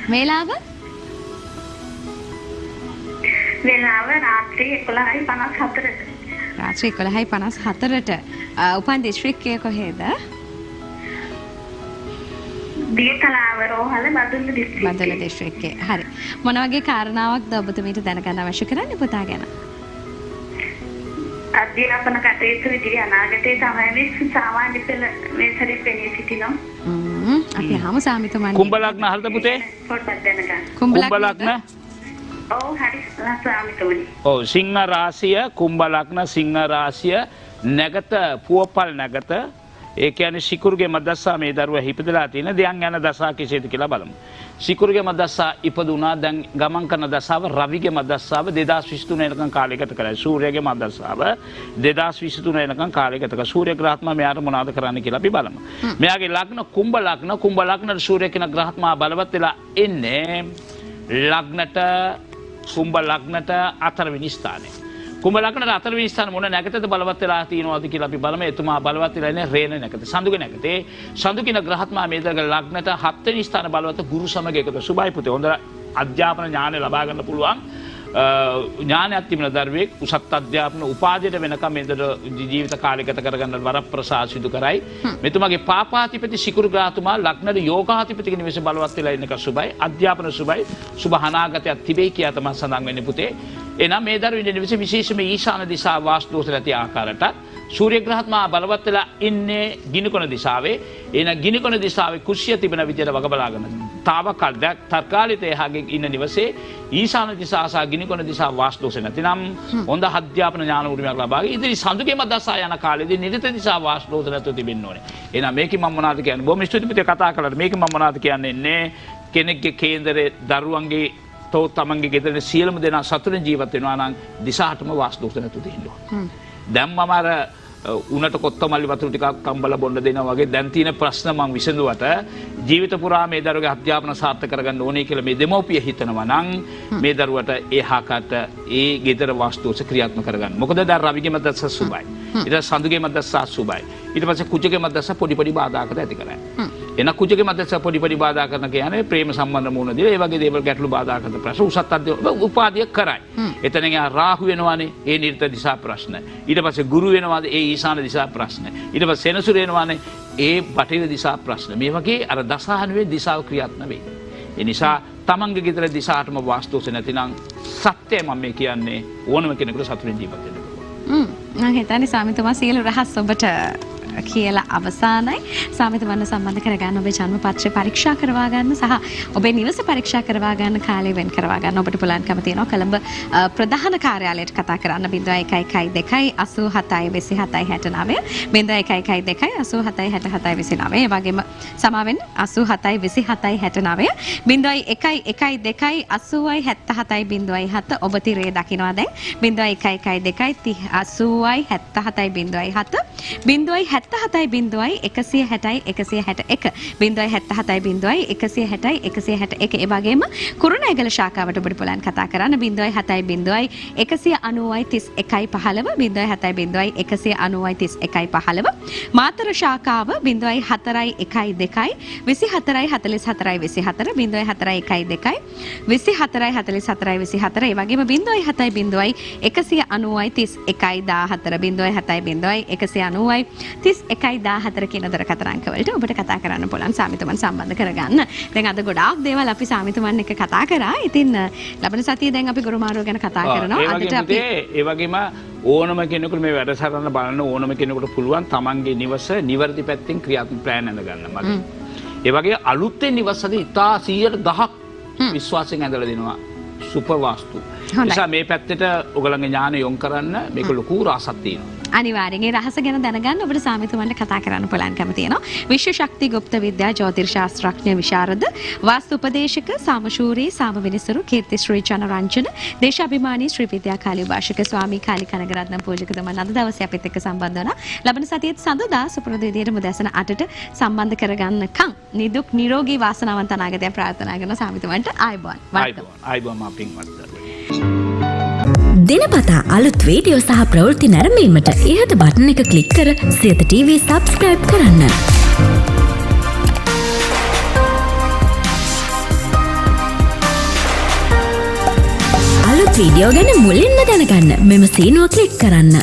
A: වේලාව
C: රාත්‍රී 11:54ට.
A: රාත්‍රී 11:54ට. උපන් දිස්ත්‍රික්කය කොහෙද?
C: දියකලාව රෝහල බදුල්ල දිස්ත්‍රික්කය.
A: බදුල්ල දිස්ත්‍රික්කේ. හරි. මොන වගේ කාරණාවක්ද ඔබතුමීට දැනගන්න අවශ්‍ය කරන්නේ පුතා ගැන?
C: අධ්‍යාපන කටයුතු විදිහේ අනාගතයේ තමයි මේ සාමාන්‍ය පෙළ මේ සැරේ පෙනී සිටිනවා.
A: අපි ආම සාමිතුමනි.
B: කුම්භ ලග්න හරිද පුතේ?
C: පොඩ්ඩක් දැනගන්න.
A: කුම්භ
B: කුම්භ ලග්න.
C: ඔව් හරි සාමිතුමනි.
B: ඔව් සිංහ රාශිය කුම්භ ලග්න සිංහ රාශිය නැගත පුවපල් නැගත ඒ කියන්නේ සිකුරුගේ මදස්සා මේ දරුවා හිපදලා තියෙන දෙයන් යන දසා කෙසේද කියලා බලමු. සිකුරුගේ මදස්සා ඉපදුනා දැන් ගමන් කරන දසාව රවිගේ මදස්සාව 2023 වෙනකන් කාලයකට කරයි. සූර්යගේ මදස්සාව 2023 වෙනකන් කාලයකට කරයි. සූර්ය ග්‍රහත්මා මෙයාට මොනවද කරන්න කියලා අපි බලමු. මෙයාගේ ලග්න කුම්භ ලග්න සූර්ය කියන ග්‍රහත්මා බලවත් වෙලා එන්නේ ලග්නට කුම්භ ලග්නට 4 වෙනි ස්ථානයේ. කුම්භ ලග්නට 4 වෙනි ස්ථාන මොන නැගතද බලවත් වෙලා තියෙනවද කියලා අපි බලමු. එතුමා බලවත් වෙලා ඉන්නේ රේන නැගත. සඳුගේ නැගතේ සඳු කියන ග්‍රහත්මා මේ දග ලග්නට 7 වෙනි ස්ථාන බලවත් ගුරු සමග එකතු. සුභයි පුතේ. හොඳ අධ්‍යාපන ඥානය ලබා ගන්න පුළුවන්. ඥානයක් තිබෙන දරුවෙක් උසස් අධ්‍යාපන උපාධියට වෙනකම් මේ ජීවිත කාලය ගත කරගන්න වරප්‍රසාද සිදු කරයි. මෙතුමාගේ පාපාධිපති සිකුරු ග්‍රහතුමා ලග්නට යෝගාධිපතිගේ නිවස බලවත් වෙලා ඉන්නක සුභයි. අධ්‍යාපන සුභයි. සුභ අනාගතයක් තිබේ කියලා තමයි සඳහන් වෙන්නේ පුතේ. එනම් මේ දරුවිගේ නිවස විශේෂයෙන්ම ඊශාන දිශා වාස්තු දෝෂ නැති ආකාරයට සූර්ය ග්‍රහත්මා බලවත් වෙලා ඉන්නේ ගිනිකොන දිශාවේ. එන ගිනිකොන දිශාවේ කුෂ්‍ය තිබෙන විදියට වග බලාගෙන තාවකල් තර්කාලිත එහාගේ ඉන්න නිවසේ ඊශාන දිශා සහ ගිනිකොන දිශා වාස්තු දෝෂ නැතිනම් හොඳ අධ්‍යාපන ඥාන උරුමයක් ලබාගෙන ඉදිරි සඳුගේ මදස්සා යන කාලෙදී නිරිත දිශා වාස්තු දෝෂ නැතුව තිබෙන්න ඕනේ. එහෙනම් මේකෙන් මම මොනවද කියන්නේ? බොහොම ස්තුතියි පුතේ කතා කළාට. මේකෙන් මම මොනවද කියන්නේ? කෙනෙක්ගේ කේන්දරේ දරුවන්ගේ තෝ තමන්ගේ ගෙදර සියලුම දෙනා සතුටින් ජීවත් වෙනවා නම් දිශාටම වාස්තු දෝෂ නැතුව තියෙන්න ඕනේ. දැන් මම අර උනට කොත්තමල්ලි වතුර ටිකක් කම්බල බොන්න දෙනවා වගේ දැන් තියෙන ප්‍රශ්න මම විසඳුවට ජීවිත පුරා මේ දරුවගේ අධ්‍යාපන සාර්ථක කරගන්න ඕනේ කියලා මේ දෙමව්පිය හිතනවා නම් මේ දරුවට ඒහාකට ඒ ගෙදර වාස්තු දෝෂ ක්‍රියාත්මක කරගන්න. මොකද දැන් රවිගේ මදස්ස සුභයි. ඊට පස්සේ සඳුගේ මදස්ස සුභයි. ඊට පස්සේ කුජගේ මදස්ස පොඩි පොඩි බාධාකට ඇති කරයි. එන කුජගේ මදස්ස පොඩි පොඩි බාධා කරන කියන්නේ ප්‍රේම සම්බන්ධ මුණ දීලා ඒ වගේ දේවල් ගැටලු බාධා කරන ප්‍රශ්න උසස් උපාධිය කරයි. එතන යා රාහු වෙනවානේ ඒ නිර්ත දිශා ප්‍රශ්න. ඊට පස්සේ ගුරු වෙනවාද ඒ ඊශාන දිශා ප්‍රශ්න. ඊට පස්සේ සෙනසුර වෙනවානේ ඒ බටහිර දිශා ප්‍රශ්න. මේ වගේ අර දසහනුවේ දිශාව ක්‍රියාත්මක වෙයි. ඒ නිසා තමන්ගේ ගෙදර දිශාටම වාස්තු දෝෂ නැතිනම් සත්‍යය මම මේ කියන්නේ ඕනම කෙනෙකුට සතුටින් ජීවත් වෙන්න පුළුවන්.
A: මම හිතන්නේ සාමිතුමා සියලු රහස් ඔබට කියලා අවසానයි. සාමිතුමන්ව සම්බන්ධ කරගන්න ඔබේ ජන්ම පත්‍රය පරීක්ෂා කරවා ගන්න සහ ඔබේ නිවස පරීක්ෂා කරවා ගන්න කාලය වෙන් කරවා ගන්න ඔබට පුළුවන්කම තියෙනවා. කොළඹ ප්‍රධාන කාර්යාලයට කතා කරන්න 0112 87 27 69 0112 87 67 29. ඒ වගේම සමාවෙන්න 87 27 69 0112 80 77 07 ඔබ තිරේ දකින්නවා දැන් 0112 80 77 07 0 77 160 161 077 160 161 ඒ වගේම කුරුණෑගල ශාඛාවට ඔබට පුළුවන් කතා කරන්න 070 190 31 15 070 190 31 15 මාතර ශාඛාව 0412 24 44 24 0412 24 44 24 ඒ වගේම 070 190 31 14 070 190 3114 කියන දුරකථන අංක වලට ඔබට කතා කරන්න පුළුවන් සාමිතුමන් සම්බන්ධ කරගන්න. දැන් අද ගොඩාක් දේවල් අපි සාමිතුමන් එක්ක කතා කරා. ඉතින් ලබන සතියේ දැන් අපි ගුරුමාරෝ ගැන කතා කරනවා. අදට අපි
B: ඒ වගේම ඕනම කෙනෙකුට මේ වැඩසටහන බලන ඕනම කෙනෙකුට පුළුවන් තමන්ගේ නිවස නිවැරදි පැත්තෙන් ක්‍රියාත්මක ප්ලෑන් අඳගන්න මගේ. ඒ වගේ අලුතෙන් නිවස් අද ඉතා 100%ක් විශ්වාසයෙන් ඇඳලා දෙනවා සුපර් වාස්තු. නිසා මේ පැත්තට ඔයගලගේ ඥාන යොමු කරන්න මේක ලොකු රසක් තියෙනවා.
A: අනිවාර්යෙන් ඒ රහස ගැන දැනගන්න ඔබට සාමිතුමන්ට කතා කරන්න පුළුවන්කම තියෙනවා. විශ්ව ශක්ති গুপ্ত විද්‍යා ජ්‍යොතිෂ ශාස්ත්‍රඥ විශාරද වාස්තු උපදේශක සාමශූරී සාමවිනිසුරු කීර්තිශ්‍රී චනරංජන දේශාභිමානී ශ්‍රී විද්‍යා කාලී භාෂක ස්වාමී කාලී කනගරත්න පූජකතුමන් අද දවසේ අපිත් එක්ක සම්බන්ධ වුණා. ලබන සතියේත් සඳුදා සුපුරුදු විදියට මුදැසන 8ට සම්බන්ධ කරගන්නකම් නිදුක් නිරෝගී වාසනාවන්ත අනාගතයක් ප්‍රාර්ථනා කරන සාමිතුමන්ට ආයුබෝවන්.
B: ආයුබෝවන් මාපින්වත් දරුවෝ.
D: දිනපතා අලුත් වීඩියෝ සහ ප්‍රවෘත්ති නැරඹීමට ඉහත බටන් එක ක්ලික් කර සියත TV සබ්ස්ක්‍රයිබ් කරන්න. අලුත් වීඩියෝ ගැන මුලින්ම දැනගන්න මෙම සීනුව ක්ලික් කරන්න.